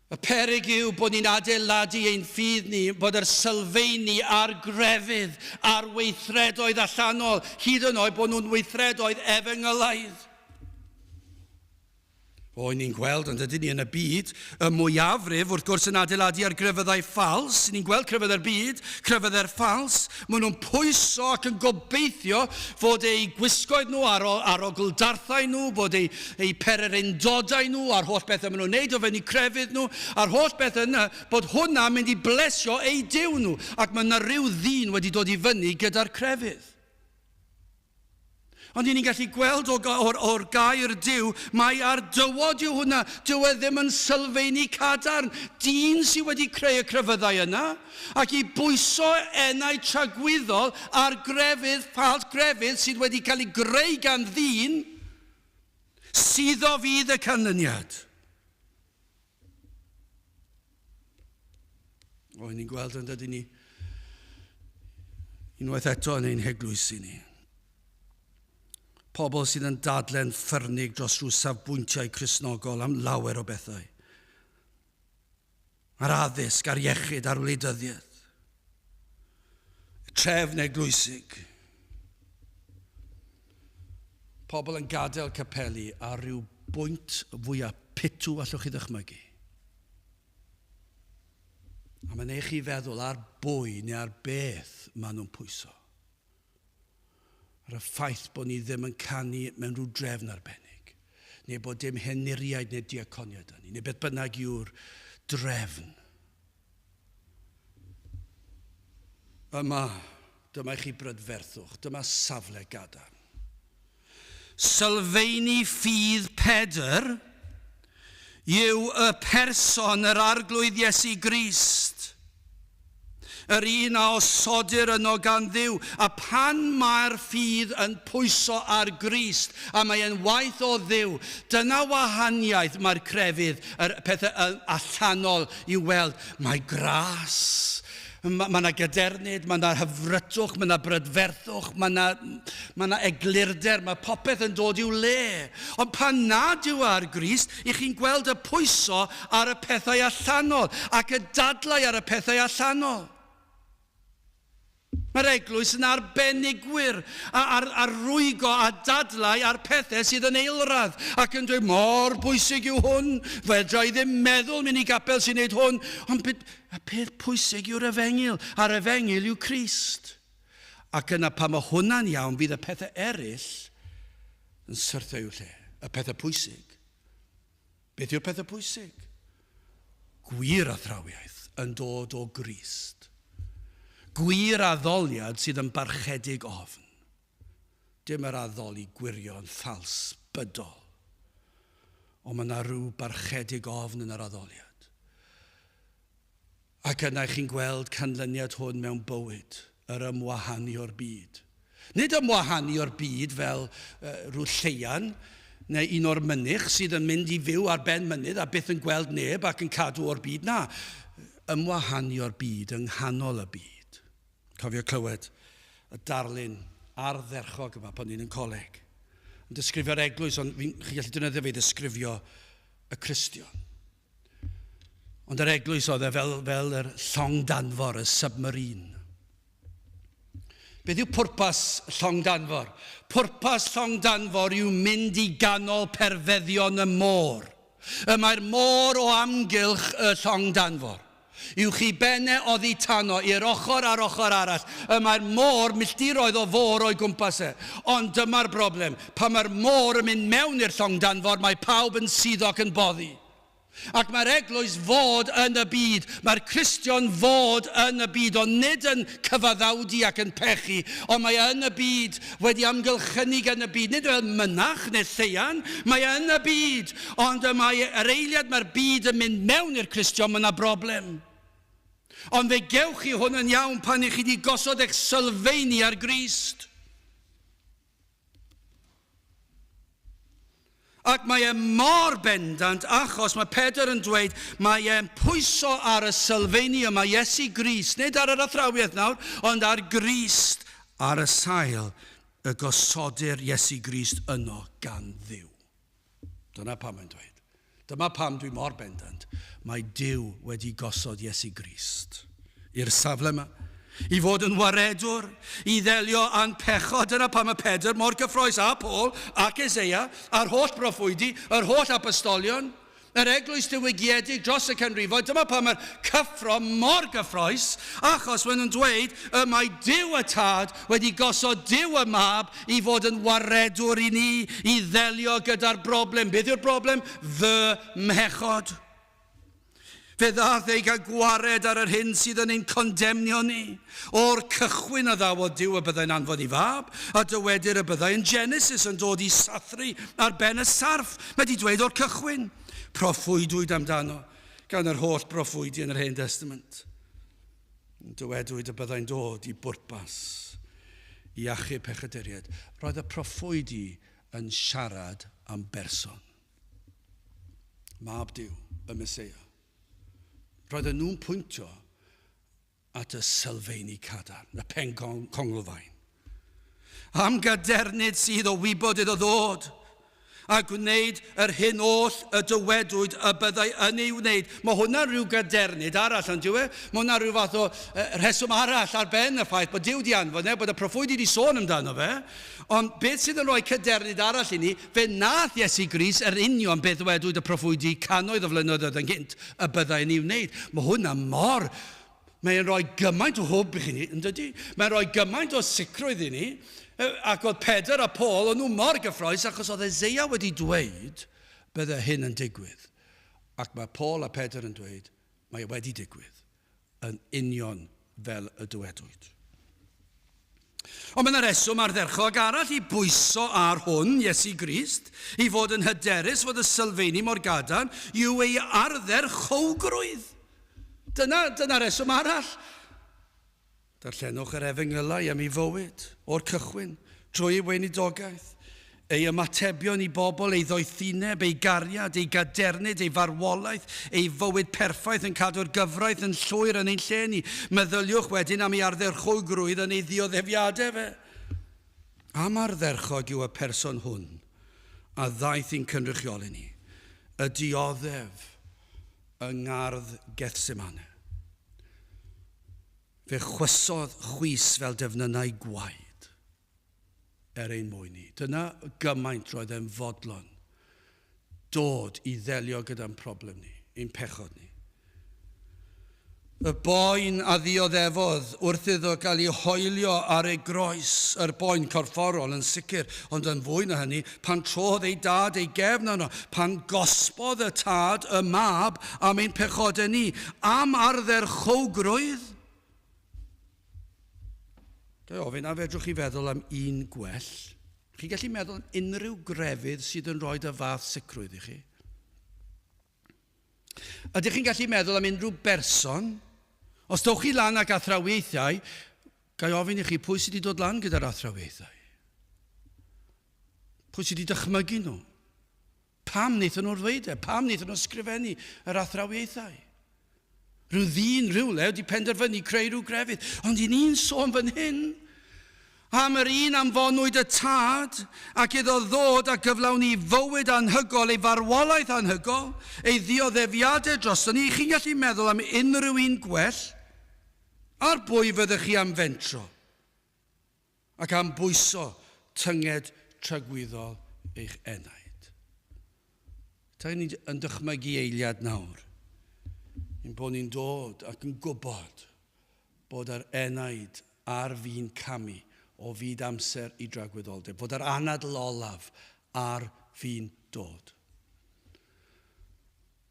A: Y peryg yw bod ni'n adeiladu ein ffydd ni, bod yr sylfeini a'r grefydd, a'r weithredoedd allanol, hyd yn oed bod nhw'n weithredoedd efengylaidd. Ni'n gweld, ond ydyn ni yn y byd, y mwyafrif wrth gwrs yn adeiladu ar grefyddau ffals. Ni'n gweld crefyddau'r byd, crefyddau'r ffals. Maen nhw'n pwyso ac yn gobeithio fod eu gwisgoedd nhw ar ogldarthau nhw, bod eu pererindodau nhw, a'r holl bethau maen nhw'n neud o fewn eu crefydd nhw, a'r holl bethau yna, bod hwnna mynd i blesio eu Duw nhw. Ac mae yna rhyw ddyn wedi dod i fyny gyda'r crefydd. Ond ni'n gallu gweld o'r gair Duw, mae ar dywod yw hwnna. Dyw e ddim yn Sylfeini Cadarn, dyn sydd wedi creu y crefyddau yna, ac i bwyso enau tragwyddol ar grefydd, ffalt grefydd sydd wedi cael ei greu gan ddyn, sydd o fydd y canlyniad. Ni'n gweld yn dydyn ni, unwaith eto yn ein heglwysi ni. Pobl sydd yn dadlen ffyrnig dros rhyw safbwyntiau Cristnogol am lawer o bethau. Ar addysg, ar iechyd, ar wleidyddiaeth. Trefn eglwysig. Pobl yn gadael capeli ar ryw bwynt fwyaf pitw allwch chi ddychmygu. A mae'n eich chi feddwl ar bwy neu ar beth maen nhw'n pwyso. Ar y ffaith bod ni ddim yn canu mewn rhyw drefn arbennig, neu bod dim heniriaid neu diaconiad ni, neu beth bynnag yw'r drefn. Dyma chi brydferthwch, dyma safle Gadarn. Sylfeini ffydd Pedr yw y person, yr arglwydd Iesu Grist. Yr un a osodir yno gan Dduw, a pan mae'r ffydd yn pwyso ar Grist, a mae'n waith o Dduw, dyna wahaniaeth mae'r crefydd, yr pethau allanol i weld. Mae gras, mae yna gadernid, mae yna hyfrytwch, mae yna brydferthwch, mae yna eglurder, mae popeth yn dod i'w le. Ond pan nad yw ar Grist, i chi'n gweld y pwyso ar y pethau allanol, ac y dadlau ar y pethau allanol. Mae'r eglwys yn arbenigwyr ar rwygo a dadlau ar pethau sydd yn eilradd ac yn dweud mor bwysig yw hwn, fedra i ddim meddwl mynd i gapel sy'n neud hwn, ond y peth pwysig yw'r efengil, a'r efengil yw Crist. Ac yna pa mae hwnna'n iawn, bydd y pethau eraill yn syrthio i'w lle, y pethau pwysig. Beth yw'r pethau pwysig? Gwir athrawiaeth yn dod o Grist. Gwir addoliad sydd yn barchedig ofn. Dim yr addoli gwirion ffals bydol. Ond mae yna rhyw barchedig ofn yn yr addoliad. Ac yna chi'n gweld canlyniad hwn mewn bywyd, yr ymwahanu o'r byd. Nid ymwahanu o'r byd fel rhyw lleian, neu un o'r mynych sydd yn mynd i fyw ar ben mynydd a byth yn gweld neb ac yn cadw o'r byd. Na, ymwahanu o'r byd yng nghanol y byd. Cofio clywed y darlun ardderchog yma pan ni'n yn coleg. Yn disgrifio'r eglwys, ond chi'n gallu defnyddio fe i ddisgrifio y Cristion. Ond yr eglwys oedd e fel yr llong danfor, y submarine. Beth yw pwrpas llong danfor? Pwrpas llong danfor yw mynd i ganol perfeddion y môr. Mae'r môr o amgylch y llong danfor. Yw chi benne oddi tano i'r ochr ar ochr arall. Mae'r môr milltiroedd o fôr o'i gwmpas e. Ond dyma'r broblem. Pan mae'r môr yn mynd mewn i'r llong danfor, mae pawb yn suddoc yn boddi. Ac mae'r eglwys fod yn y byd, mae'r Cristion fod yn y byd, ond nid yn cyfaddawdi ac yn pechu, ond mae yn y byd wedi amgylchynu yn y byd, nid fel mynach neu lleian, mae yn y byd, ond yr eiliad mae'r byd yn mynd mewn i'r Cristion, mae yna broblem. Ond fe gewch chi hwn yn iawn pan i chi wedi gosod eich sylfeini ar Grist. Ac mae e mor bendant achos mae Pedr yn dweud mae e'n pwyso ar y sylfeini yma Iesu Grist, nid ar yr athrawiaeth nawr, ond ar Grist, ar y sail y gosodir Iesu Grist yno gan Dduw. Dyna pam mae'n dweud. Dyma pam dwi mor bendant. Mae Duw wedi gosod Iesu Grist i'r safle yma. I fod yn waredwr, i ddelio a'n pechod. Dyna pam mae Pedr mor gyffroes a Paul ac Eseia, a'r holl broffwydi, yr holl apostolion, yr eglwys diwygiedig dros y canrifoedd. Dyma pam mae'r cyffro mor gyffroes, achos maen nhw'n dweud mae Duw y Tad wedi gosod Duw y Mab i fod yn waredwr i ni, i ddelio gyda'r broblem. Beth yw'r broblem? Fy mhechod. Fe ddath ei gael gwared ar yr hyn sydd yn ein condemnio ni. O'r cychwyn a ddawodd Duw y byddai'n anfon i fab, a dywedir y byddai'n Genesis yn dod i sathru ar ben y sarf. Mae wedi dweud o'r cychwyn. Proffwydwyd amdano, gan yr holl proffwydi yn yr Hen Testament. Dywedwyd y byddai'n dod i bwrpas, i achub pechaduriaid. Roedd y proffwydi yn siarad am berson. Mab Duw, y Meseia. Roedden nhw'n pwyntio at y Sylfeini Cadarn, y pen conglfaen. Am gadernid sydd o wybodaeth o ddod, a gwneud yr hyn oll y dywedwyd y byddai yn ei wneud. Mae hwnna rhyw gadernid arall yn diwe. Mae hwnna rhyw fath o rheswm arall ar ben y ffaith bod Duw di anfon, bod y proffwydi di sôn amdano fe. Ond beth sydd yn rhoi cadernid arall i ni, fe nath Iesu Grist yr union beth ddwedwyd y proffwydi cannoedd o flynyddoedd yn gynt y byddai yn ei wneud. Mae hwnna mor... Mae'n rhoi gymaint o hwb i chi, yn dydi? Mae'n rhoi gymaint o sicrwydd i ni. Ac oedd Pedr a Paul o'n nhw mor gyffroes achos oedd Eseia wedi dweud bydde hyn yn digwydd. Ac mae Paul a Pedr yn dweud mae wedi digwydd yn union fel y dywedwyd. Ond mae'n reswm ardderchog arall i bwyso ar hwn, Iesu Grist, i fod yn hyderus fod y Sylfeini mor gadarn yw ei ardderchowgrwydd. Dyna reswm arall. Darllenwch yr efengylau am ei fywyd, o'r cychwyn, drwy ei weinidogaeth, ei ymatebion i bobl, ei ddoethineb, ei gariad, ei gadernid, ei farwolaeth, ei fywyd perffaith yn cadw'r gyfraith yn llwyr yn ein lle ni. Meddyliwch wedyn am ei ardderchwgrwydd yn ei ddioddefiadau fe. Am ardderchog yw y person hwn, a ddaeth i'n cynrychioli ni, y dioddef yng ngardd Gethsemane. Fe chwysodd chwys fel defnynnau gwaed ein mwyn ni. Dyna gymaint roedd e'n fodlon dod i ddelio gyda'n problem ni, ein pechod ni. Y boen a ddioddefodd wrth iddo gael ei hoelio ar ei groes, yr boen corfforol yn sicr, ond yn fwy na hynny, pan trodd ei dad ei gefn yno, pan gosbodd y tad y mab am ein pechodau ni, am arfer chwgrwydd. Dwi'n ofyn, a fedrwch chi feddwl am un gwell? Chi gallu meddwl am unrhyw grefydd sydd yn rhoi y fath sicrwydd i chi? Ydych chi'n gallu meddwl am unrhyw berson? Os dowch chi lan ag athrawiaethau, gai ofyn i chi pwy sydd wedi dod lan gyda'r athrawiaethau? Pwy sydd wedi dychmygu nhw? Pam wnaethon nhw'r ddweud? Pam wnaethon nhw sgrifennu yr athrawiaethau? Rhyw ddyn rhywle wedi penderfynu creu rhyw grefydd. Ond i ni'n sôn fan hyn am yr un anfonwyd y tad ac iddo ddod a gyflawni fywyd anhygol, ei farwolaeth anhygol, ei ddioddefiadau drosto ni. Chi'n gallu meddwl am unrhyw un gwell ar bwy fyddech chi am fentro ac am bwyso tynged trygwyddol eich enaid. Ta ni'n dychmygu eiliad nawr. Yn bod ni'n dod ac yn gwybod bod yr enaid ar fi'n camu o fyd amser i dragwyddoldeb, bod yr anadl olaf ar fi'n dod.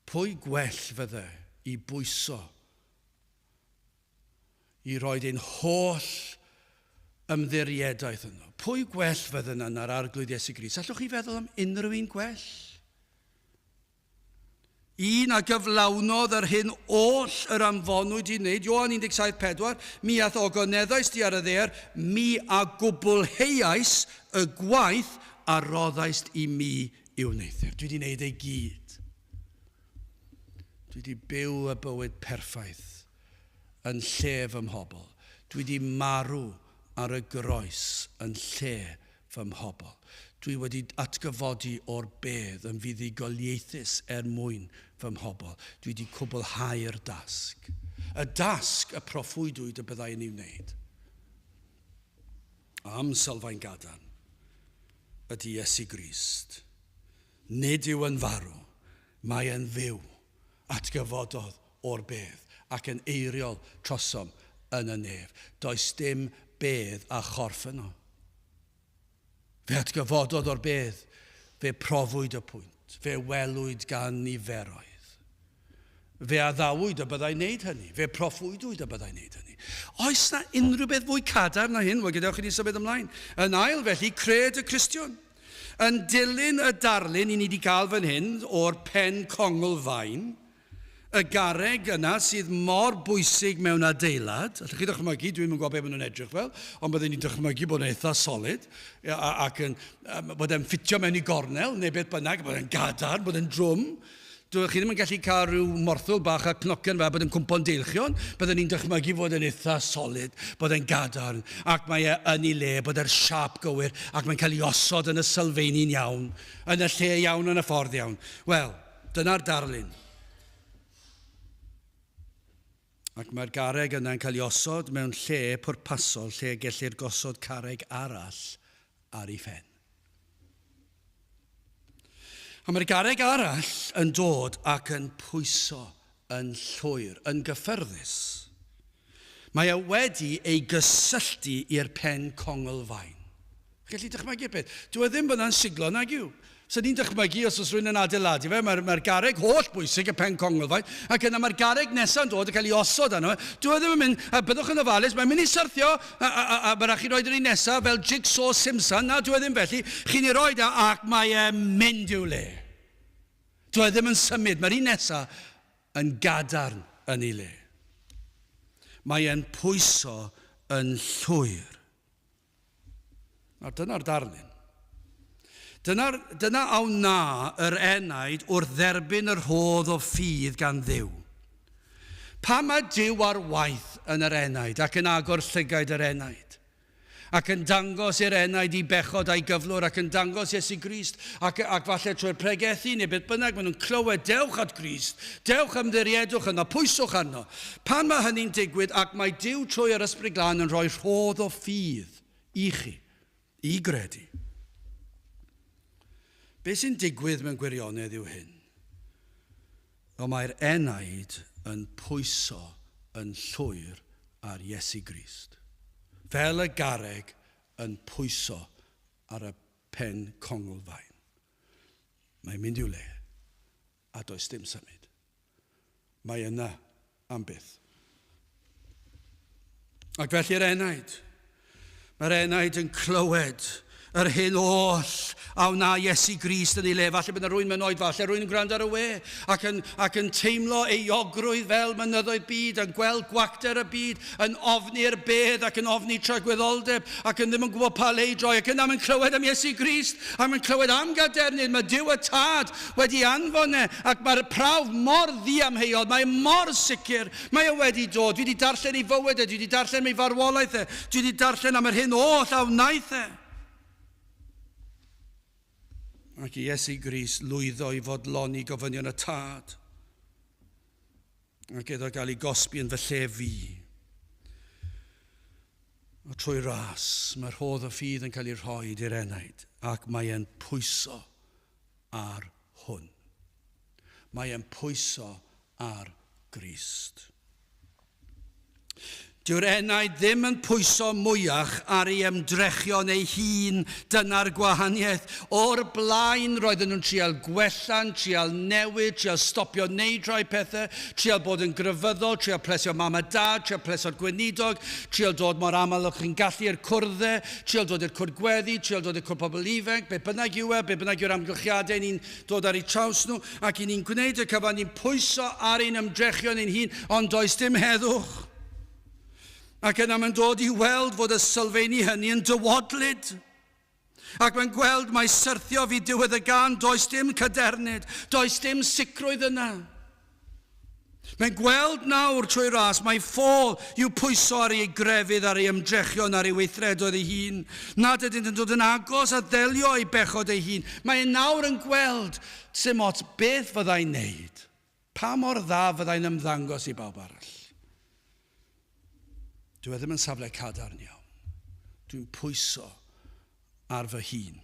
A: Pwy gwell fydde i bwyso, i roed ein holl ymddiriedau yno? Pwy gwell fydde yna'r arglwydd Iesu Grist? Allwch chi feddwl am unrhyw un gwell? Un a gyflawnodd yr hyn oll yr anfonwyd i wneud. Ioan 17:4, mi ath ogoneddais di ar y ddaear, mi a gwblheuais y gwaith a roddais i mi i'w wneithio. Dwi wedi wneud ei gyd. Dwi wedi byw y bywyd perffaith yn lle fy mhobol. Dwi wedi marw ar y groes yn lle fy mhobol. Dwi wedi atgyfodi o'r bedd yn fuddugoliaethus mwyn fy mhobol. Dwi wedi cwblhau'r dasg. Y dasg y proffwydwyd y byddai yn ei wneud. Am Sylfeini Cadarn ydy Iesu Grist. Nid yw yn farw, mae yn fyw, atgyfododd o'r bedd ac yn eiriol trosom yn y nef. Does dim bedd a chorff yno. Fe atgyfododd o'r bedd, fe profwyd y pwynt, fe welwyd gan niferoedd. Fe addawyd y byddai wneud hynny, fe proffwydwyd y byddai wneud hynny. Oes na unrhyw beth fwy cadarn na hyn? Wel, gadewch chi ni symud ymlaen. Yn ail felly, cred y Cristion. Yn dilyn y darlun i ni wedi cael fan hyn o'r pen congl fain, y garreg yna sydd mor bwysig mewn adeilad. Allwch chi ddychmygu, dwi'n yn gwybod beth maen nhw'n edrych fel, ond byddwn ni'n dychmygu bod yn eitha solid, ac bod e'n ffitio mewn i gornel, neu beth bynnag, bod e'n gadarn, bod e'n drwm. Chi ddim yn gallu cael rhyw morthwl bach a cnocen fe bod yn cwmpo'n deilchion, byddwn ni'n dychmygu bod e'n eitha solid, bod e'n gadarn, ac mae yn ei le, bod e'r siap gywir, ac mae'n cael ei osod yn y sylfeini'n iawn, yn y lle iawn, yn y ffordd iawn. Wel, dyna'r darlun. Ac mae'r garreg yna'n cael ei osod mewn lle pwrpasol, lle gellir gosod carreg arall ar ei phen. A mae'r garreg arall yn dod ac yn pwyso yn llwyr, yn gyffyrddus. Mae e wedi ei gysylltu i'r pen congl fain. Gellu dychmygu beth? Dwi ddim bod yna'n siglo nag yw. So ni'n dychmygu os oes rhywun yn adeiladu fe, mae'r garreg holl bwysig y pen congl fain, ac yna mae'r garreg nesaf yn dod a cael ei osod arno. Dwi ddim yn mynd, byddwch yn ofalus, mae'n mynd i syrthio, a mae'n rhaid i roed yr un nesaf fel Jigsaw Simpson, na dwi ddim felly, chi'n ei roed ac mae'n mynd i'w le. Dwi ddim yn symud, mae'r un nesaf yn gadarn yn ei le. Mae'n pwyso yn llwyr. Dyna'r darlun. Dyna awna yr enaid wrth dderbyn yr rhodd o ffydd gan Dduw. Pa mae Duw ar waith yn yr enaid ac yn agor llygaid yr enaid? ac yn dangos i'r enaid I bechod a'i gyflwr, ac yn dangos Iesu Grist, ac falle trwy'r pregethu neu beth bynnag, maen nhw'n clywed, dewch at Grist, dewch ymddiriedwch yno, pwyswch arno. Pan mae hynny'n digwydd, ac mae Duw trwy'r ysbryd glân yn rhoi rhodd o ffydd I chi, I gredu. Be sy'n digwydd mewn gwirionedd yw hyn? O mae'r enaid yn pwyso yn llwyr ar Iesu Grist. Fel y garreg yn pwyso ar y pen congolfaen. Mae'n mynd i'w le, a does dim symud. Mae yna am byth. Ac felly'r enaid. Mae'r enaid yn clywed yr hyn oll a wna Iesu Grist yn ei le. Falle bydd yna rwy'n mynd oed, falle rwy'n yn gwrando ar y we, ac yn teimlo euogrwydd fel mynyddoedd byd, yn gweld gwacter y byd, yn ofni'r bedd ac yn ofni tragwyddoldeb, ac yn ddim yn gwybod pa le I droi, ac yna mae'n clywed am Iesu Grist, ac mae'n clywed am gadernydd, mae Duw y Tad wedi anfon ac mae'r prawf mor ddiamheuol, mae mor sicr, mae wedi dod. Dwi wedi darllen ei fywyd, dwi wedi darllen ei farwolaeth, dwi wedi darllen am yr hyn oll a wnaeth Ac I Iesu Grist lwyddo I fodloni gofynion y Tad. Ac iddo gael ei gosbi yn fy lle fi. O trwy ras, mae'r rhodd o ffydd yn cael ei rhoi i'r enaid, ac mae e'n pwyso ar hwn. Mae e'n pwyso ar Grist. Dyw'r enaid ddim yn pwyso mwyach ar ei ymdrechion ei hun, dyna'r gwahaniaeth. O'r blaen roedden nhw'n trial gwella'n, trial newid, trial stopio neud rhai pethau, trial bod yn gryfyddol, trial plesio mam a dad, trial plesio'r gweinidog, trial dod mor aml o'ch chi'n gallu i'r cwrdde, trial dod i'r cwrdd gweddi, trial dod i'r cwrdd pobl ifanc, be bynnag yw be bynnag yw'r amgylchiadau ni'n dod ar eu traws nhw, ac ni'n gwneud y cyfan, ni'n pwyso ar ein ymdrechion ein hun, ond does dim heddwch. Ac yna mae'n dod I weld fod y sylfeini hynny yn dywodlyd. Ac mae'n gweld mae syrthio fi diwedd y gan, does dim cadernid, does dim sicrwydd yna. Mae'n gweld nawr trwy ras, mae ffôl yw pwyso ar ei grefydd, ar ei ymdrechion, ar ei weithredoedd ei hun. Nad ydyn yn dod yn agos a ddelio ei bechod ei hun. Mae'n nawr yn gweld sy'n ots beth fyddai'n neud. Pa mor dda fyddai'n ymddangos I bawb arall. Dwi ddim yn safle cadarn iawn. Dwi'n pwyso ar fy hun.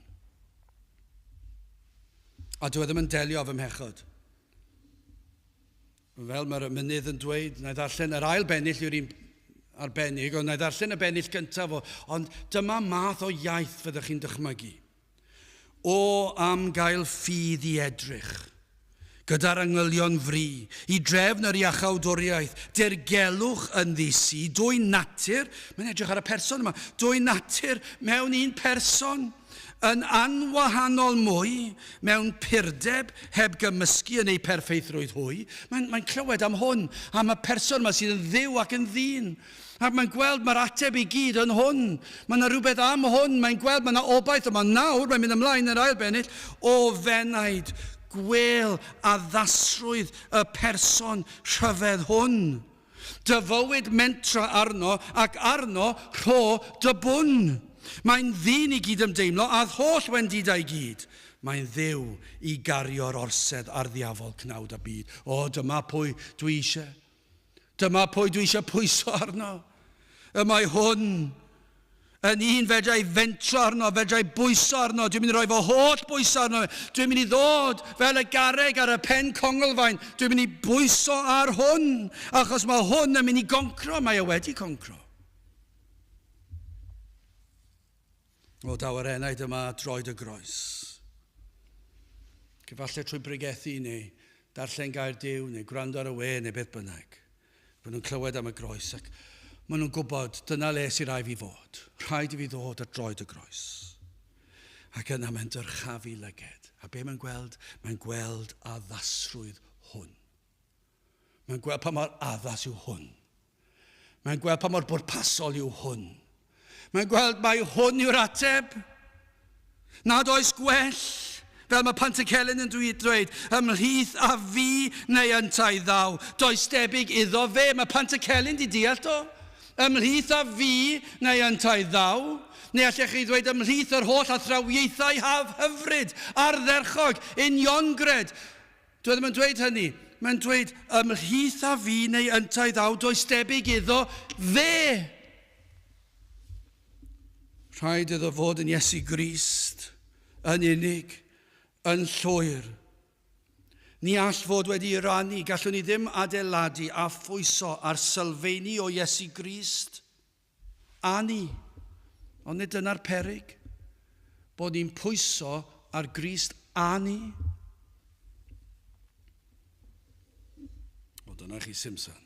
A: A dwi ddim yn delio fy mhechod. Fel mae'r mynydd yn dweud, na I ddarllen yr ail bennill yw'r un arbennig, ond na I ddarllen y bennill gyntaf, ond dyma math o iaith fyddwch chi'n dychmygu. O am gael ffydd I edrych, gyda'r angylion fri, I drefn yr iachawdwriaeth, dirgelwch yn ddisi, dwy natur, mae'n edrych ar y person yma, dwy natur mewn un person, yn anwahanol mwy, mewn pirdeb, heb gymysgu yn ei perfeithrwydd hwy. Mae'n clywed am hwn, am y person yma sydd yn dduw ac yn ddyn. Ac mae'n gweld mae'r ateb I gyd yn hwn. Mae yna rhywbeth am hwn, mae'n gweld mae yna obaith yma. Nawr, mae'n mynd ymlaen yr ail bennill, o fenaid, gwel a ddasrwydd y person rhyfedd hwn. Dyfywyd mentra arno ac arno rho dybwn. Mae'n ddyn I gyd ymdeimlo a holl wendidau gyd. Mae'n dduw I gario'r orsedd ar ddiafol cnawd a byd. O, dyma pwy dwi eisiau. Dyma pwy dwi eisiau pwyso arno. Y mae hwn yn un fedrai fentro arno, fedrai bwyso arno, dwi'n mynd I roi fo holl bwyso arno, dwi'n mynd I ddod fel y garreg ar y pen congolfaen, dwi'n mynd I bwyso ar hwn, achos mae hwn yn mynd I goncro, mae wedi concro. O daw yr enaid yma droed y groes. Cyfalle trwy bregethu neu darllen gair Duw neu gwrando ar y we neu beth bynnag. Maen nhw'n clywed am y groes ac maen nhw'n gwybod dyna le sy'n rhaid fi fod. Rhaid I fi ddod at droed y groes. Ac yna mae'n dyrchafu lyged. A be mae'n gweld? Mae'n gweld addasrwydd hwn. Mae'n gweld pa mor addas yw hwn. Mae'n gweld pa mor bwrpasol yw hwn. Mae'n gweld mai hwn yw'r ateb. Nad oes gwell. Fel mae Pantycelyn yn dweud, ymhlith a fi neu yntau ddaw. Does debyg iddo fe. Mae Pantycelyn di deall o. Ymhlith a fi neu yntau ddaw. Neu allech chi ddweud ymhlith yr holl athrawieithau hyfryd, ardderchog, uniongred. Dwi ddim yn dweud hynny. Mae'n dweud ymhlith a fi neu yntau ddaw does debyg iddo fe. Rhaid iddo fod yn Iesu Grist, yn unig, yn llwyr. Ni all fod wedi rannu, gallwn ni ddim adeiladu a phwyso ar sylfeini o Iesu Grist. A ni. Ond nid dyna'r peryg, bod ni'n pwyso ar Grist a ni. O, dyna chi Simpson.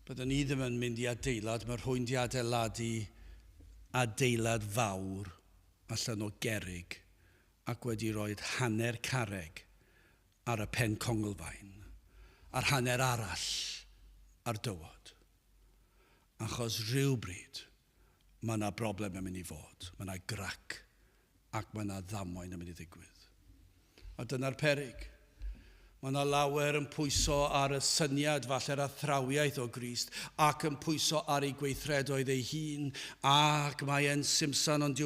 A: Byddwn ni ddim yn mynd i adeilad, mae rhywun di adeiladu adeilad fawr allan o gerrig ac wedi roed hanner carreg ar y pen Congolfaen, a'r hanner arall ar dywod. Achos rhywbryd, mae yna broblem yn mynd i fod. Mae yna grac ac mae yna ddamwain yn mynd i ddigwydd. A dyna'r peryg. Mae yna lawer yn pwyso ar y syniad falle'r athrawiaeth o Grist ac yn pwyso ar ei gweithredoedd ei hun ac mae e'n Simpson ond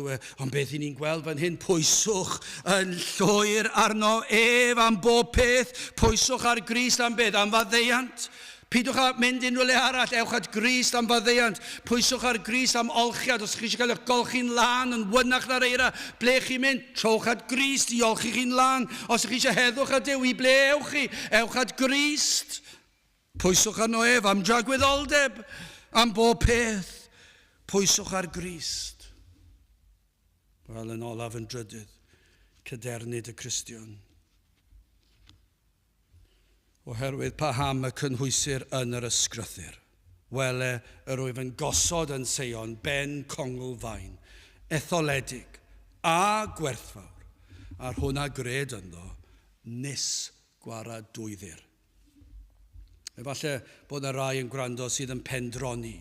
A: beth i ni'n gweld fan hyn, pwyswch yn llwyr arno ef am bob peth, pwyswch ar Grist am beth, am faddeuant. Pidwch a mynd unrhyw le arall, ewch at Grist am faddeuant, pwyswch ar Grist am olchiad, os chi eisiau cael eich golchi'n lan yn wynach na'r eira, ble chi'n mynd, trowch at Grist i olchi chi'n lan, os chi eisiau heddwch a Duw, i ble ewch chi, ewch at Grist, pwyswch arno ef am dragwyddoldeb, am bob peth, pwyswch ar Grist. Wel yn olaf yn drydydd, cadernid y Cristion. Oherwydd paham y cynhwysir yn yr ysgrythyr. Wele yr wyf yn gosod yn Seion ben Congolfaen, etholedig a gwerthfawr, ar hwnna gred ynddo, nis gwara dwyddir. Efallai bod y rai yn gwrando sydd yn pendroni,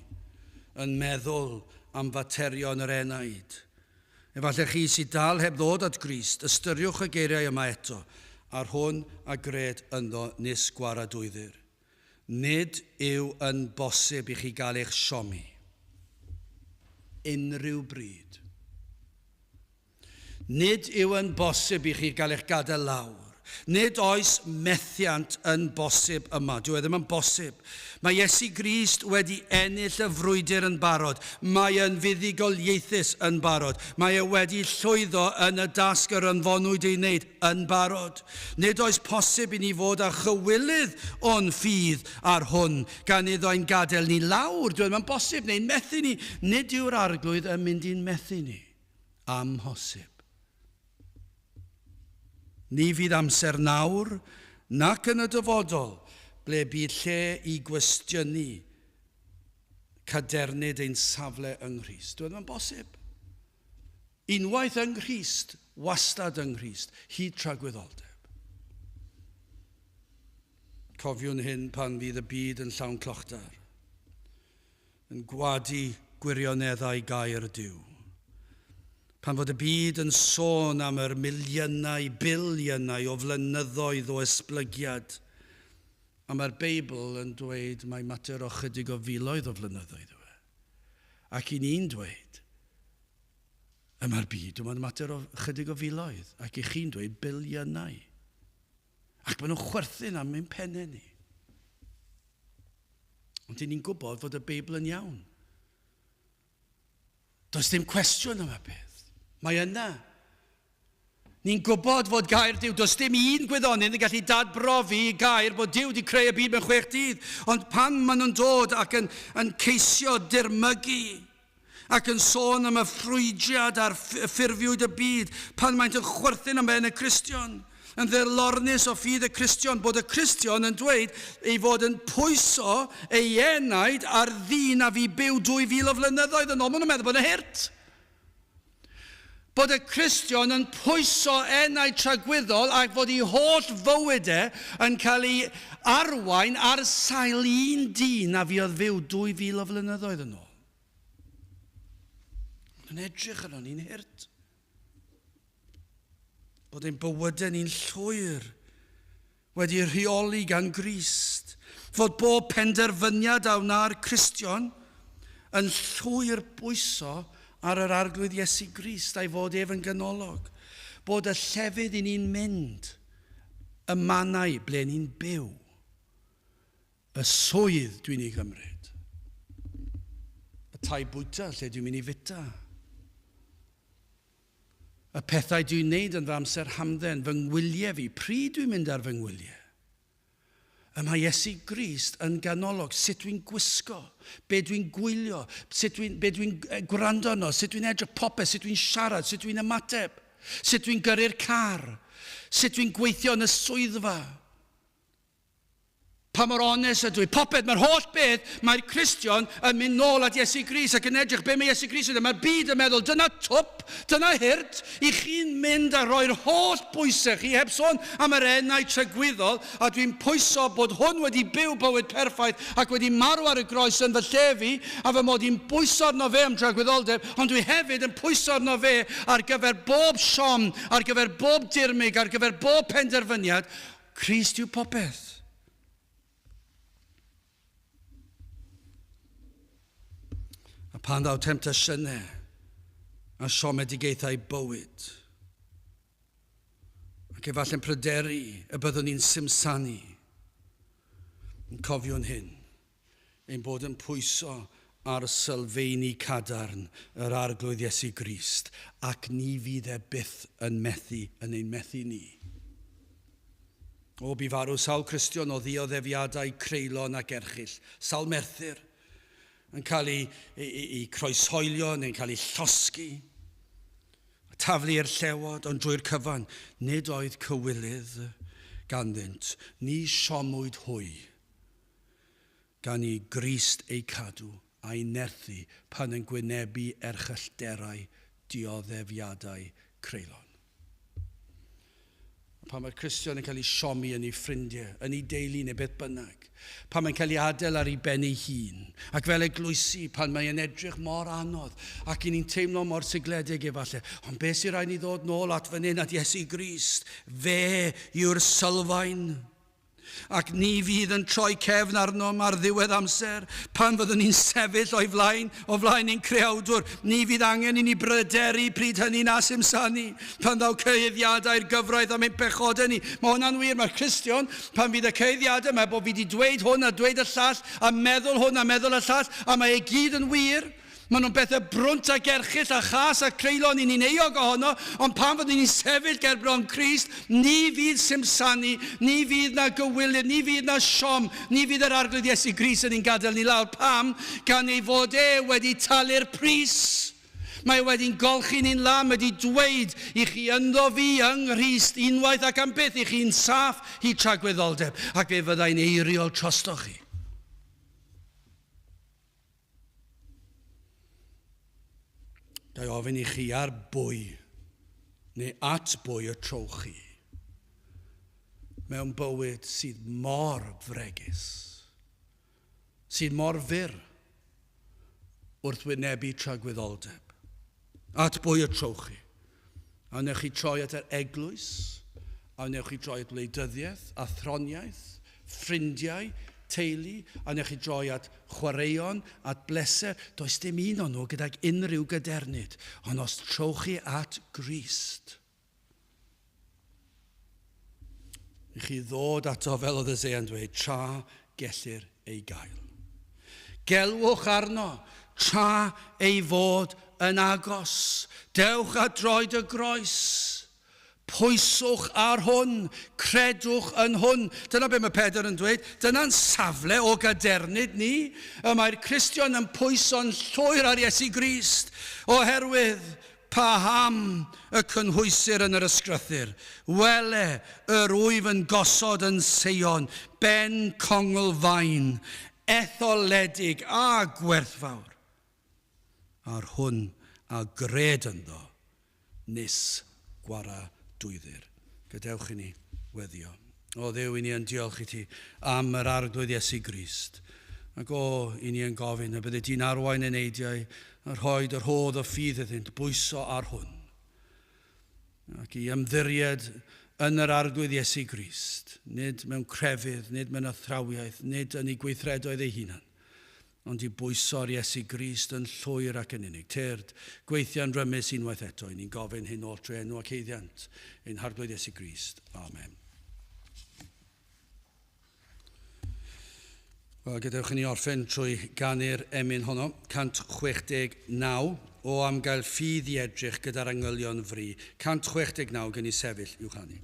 A: yn meddwl am faterion yr enaid. Efallai chi sydd dal heb ddod at Grist, ystyriwch y geiriau yma eto, ar hwn a gred ynddo nis gwara dwyddir. Nid yw yn bosib i chi gael eich siomi. Unrhyw bryd. Nid yw yn bosib i chi gael eich gadael lawr. Nid oes methiant yn bosib yma. Dyw e ddim yn bosib. Mae Iesu Grist wedi ennill y frwydr yn barod. Mae e'n fuddugoliaethus yn barod. Mae e wedi llwyddo yn y dasg yr anfonwyd ei wneud yn barod. Nid oes posib i ni fod â chywilydd o'n ffydd ar hwn gan iddo ein gadael ni lawr. Dyw e ddim yn bosib neu'n methu ni. Nid yw'r arglwydd yn mynd i'n methu ni. Amhosib. Ni fydd amser nawr, nac yn y dyfodol, ble bydd lle i gwestiynu cadernid ein safle yng Nghrist. Dyw e ddim yn bosib. Unwaith yng Nghrist, wastad yng Nghrist, hyd tragwyddoldeb. Cofiwn hyn pan fydd y byd yn llawn clochtar, yn gwadu gwirioneddau gair Duw. Pan fod y byd yn sôn am yr miliynau, biliynau o flynyddoedd o esblygiad, a mae'r Beibl yn dweud mae mater o chydig o filoedd o flynyddoedd yw e. Ac i ni'n dweud, yma'r byd, mae'n mater o chydig o filoedd, ac i chi'n dweud biliynau. Ac maen nhw'n chwerthin am ein pennau ni. Ond ni'n gwybod fod y Beibl yn iawn. Does dim cwestiwn am y peth. Mae yna. Ni'n gwybod fod gair Duw, does dim un gwyddonydd yn gallu dadbrofi i gair bod Duw wedi creu y byd mewn 6 dydd. Ond pan maen nhw'n dod ac yn ceisio dirmygu ac yn sôn am y ffrwydiad a'r ffurfiwyd y byd, pan maent yn chwerthin am ben y Cristion, yn ddilornus o ffydd y Cristion, bod y Cristion yn dweud ei fod yn pwyso ei enaid ar ddyn a fi byw 2000 o flynyddoedd yn ôl. Maen nhw'n meddwl bod yn hirt. Bod y Cristion yn pwyso enaid tragwyddol ac fod ei holl fywydau yn cael ei arwain ar sail un dyn a fi oedd fyw 2000 o flynyddoedd yn ôl. Yn edrych arno ni'n hirt. Bod ein bywydau ni'n llwyr wedi rheoli gan Grist. Fod bob penderfyniad a wna'r Cristion yn llwyr bwyso ar yr arglwydd Iesu Grist a'i fod ef yn ganolog. Bod y llefydd i ni'n mynd, y mannau ble ni'n byw, y swydd dwi'n ei gymryd, y tai bwyta lle dwi'n mynd i fita, y pethau dwi'n neud yn fy amser hamdden, fy ngwyliau fi, pryd dwi'n mynd ar fy ngwyliau. Y mae Iesu Grist yn ganolog, sut dwi'n gwisgo, be dwi'n gwylio, be dwi'n gwrando arno, sut dwi'n edrych popeth, sut dwi'n siarad, sut dwi'n ymateb, sut dwi'n gyrru'r car, sut dwi'n gweithio yn y swyddfa. Pa mor onest ydw i, popeth, mae'r holl beth, mae'r Cristion yn mynd nôl at Iesu Grist ac yn edrych be mae Iesu Grist yn. Mae'r byd yn meddwl, dyna twp, dyna hirt, i chi'n mynd a roi'r holl bwysau chi, heb sôn am yr enau trygwyddol, a dwi'n pwyso bod hwn wedi byw bywyd perffaith ac wedi marw ar y groes yn fy lle fi, a fy mod i'n pwyso arno fe am trygwyddoldeb, ond dwi hefyd yn pwyso arno fe ar gyfer bob siom, ar gyfer bob dirmig, ar gyfer bob penderfyniad. Crist yw popeth. Pan ddaw temptasiynau a siomedigaethau bywyd. Ac efallai'n pryderu y byddwn ni'n simsanu. Yn cofio'n hyn, ein bod yn pwyso ar Sylfeini Cadarn, yr arglwydd Iesu Grist, ac ni fydd e byth yn methu yn ein methu ni. O, bu farw sawl Cristion o ddioddefiadau creulon ac erchyll, sawl Merthyr, yn cael ei croeshoelio neu'n cael ei llosgi, taflu i'r llewod, ond drwy'r cyfan, nid oedd cywilydd ganddynt, ni siomwyd hwy, gan i Grist ei cadw a'i nerthu pan yn gwynebu erchyllderau dioddefiadau creulon. Pan mae'r Cristion yn cael ei siomi yn ei ffrindiau, yn ei deulu neu beth bynnag. Pan mae'n cael ei adael ar ei ben ei hun. Ac fel eglwysi, pan mae'n edrych mor anodd ac i ni'n teimlo mor sigledig efallai. Ond beth sy'n rhaid ni ddod nôl at fan hyn at Iesu Grist? Fe yw'r sylfaen. Ac ni fydd yn troi cefn arno ar ddiwedd amser, pan fyddwn ni'n sefyll o flaen ein creawdwr. Ni fydd angen i ni bryderu pryd hynny'n asimsanu, pan ddaw cyhoeddiadau'r gyfraith am ein pechodau ni. Mae hwnna'n wir, mae'r Cristion, pan fydd y cyhoeddiadau yma, bod fi wedi dweud hwn a dweud y llall, a meddwl hwn a meddwl y llall, a mae e gyd yn wir. Maen nhw'n bethau brwnt a gerchyll a chas a creulon i ni'n euog ohono, ond pan fyddwn ni'n sefyll ger bron Crist, ni fydd simsanu, ni fydd na gywilydd, ni fydd na siom, ni fydd yr arglwydd Iesu Grist yn ein gadael ni lawr. Pam? Gan ei fod e wedi talu'r pris. Mae wedi'n golchi ni'n lam, wedi dweud i chi ynddo fi yng Nghrist unwaith ac am byth i chi'n saff i tragwyddoldeb, ac fe fyddai'n eiriol trostoch chi. Gai ofyn i chi ar bwy, neu at bwy y trowch chi, mewn bywyd sydd mor fregus, sydd mor fyr wrth wynebu tragwyddoldeb. At bwy y trowch chi. A wnewch chi troi at yr eglwys, a wnewch chi troi at wleidyddiaeth, athroniaeth, ffrindiau, teulu, a wnewch chi droi at chwaraeon, at bleser. Does dim un o'n nhw gydag unrhyw gadernid, ond os trowch chi at Grist, i chi ddod ato fel oedd Esea'n dweud, tra gellir ei gael. Gelwch arno, tra ei fod yn agos. Dewch a droed y groes. Pwyswch ar hwn, credwch yn hwn. Dyna be mae Pedr yn dweud. Dyna'n safle o gadernid ni. Mae'r Cristion yn pwyso'n llwyr ar Iesu Grist, oherwydd paham y cynhwysir yn yr ysgrythur. Wele yr wyf yn gosod yn Seion, ben congl fain, etholedig a gwerthfawr. Ar hwn a gred ynddo, nis gwara dwyddir. Gadewch i ni weddio. O Dduw, i ni yn diolch i ti am yr arglwydd Iesu Grist. Ac o, i ni yn gofyn y bydde ti'n arwain yn eidiau a rhoed yr hodd o ffydd iddynt bwyso ar hwn. Ac i ymddiried yn yr arglwydd Iesu Grist, nid mewn crefydd, nid mewn athrawiaeth, nid yn ei gweithredoedd ei hunan, ond i bwyso'r Iesu Grist yn llwyr ac yn unig. Tyrd, gweithiau'n rymus unwaith eto, ni'n gofyn hyn o'r trwy enw ac eiddiant, ein harglwydd Iesu Grist. Amen. Wel, gadewch i ni orffen trwy ganu'r emyn honno, 169, o am gael ffydd i edrych gyda'r angylion fri. 169 gen i sefyll i'w chanu.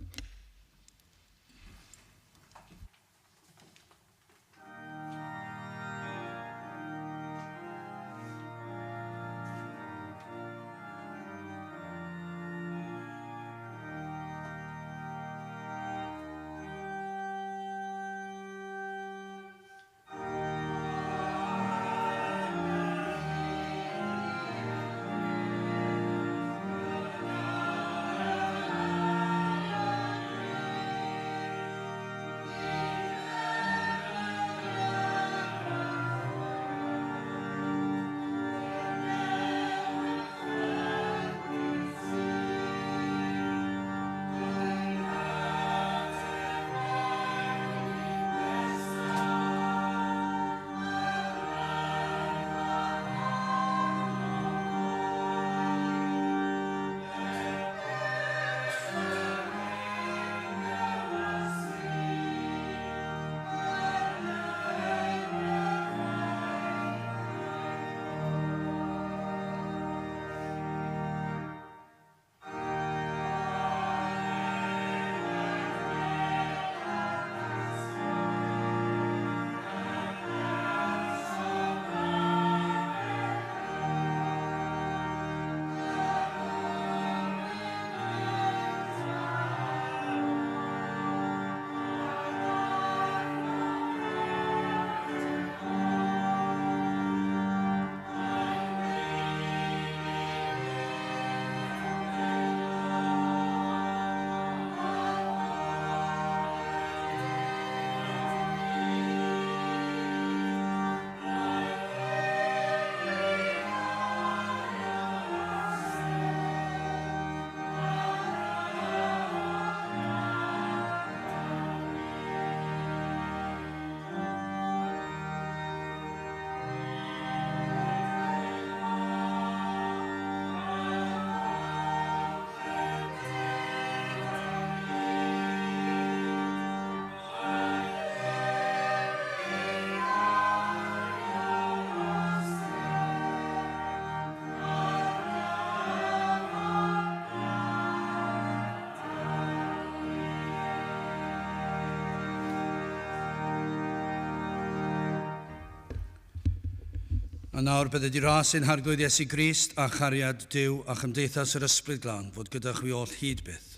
A: A nawr bydde di ras ein harglwydd Iesu Grist a chariad Duw a chymdeithas yr ysbryd glân fod gyda chwi oll hyd byth.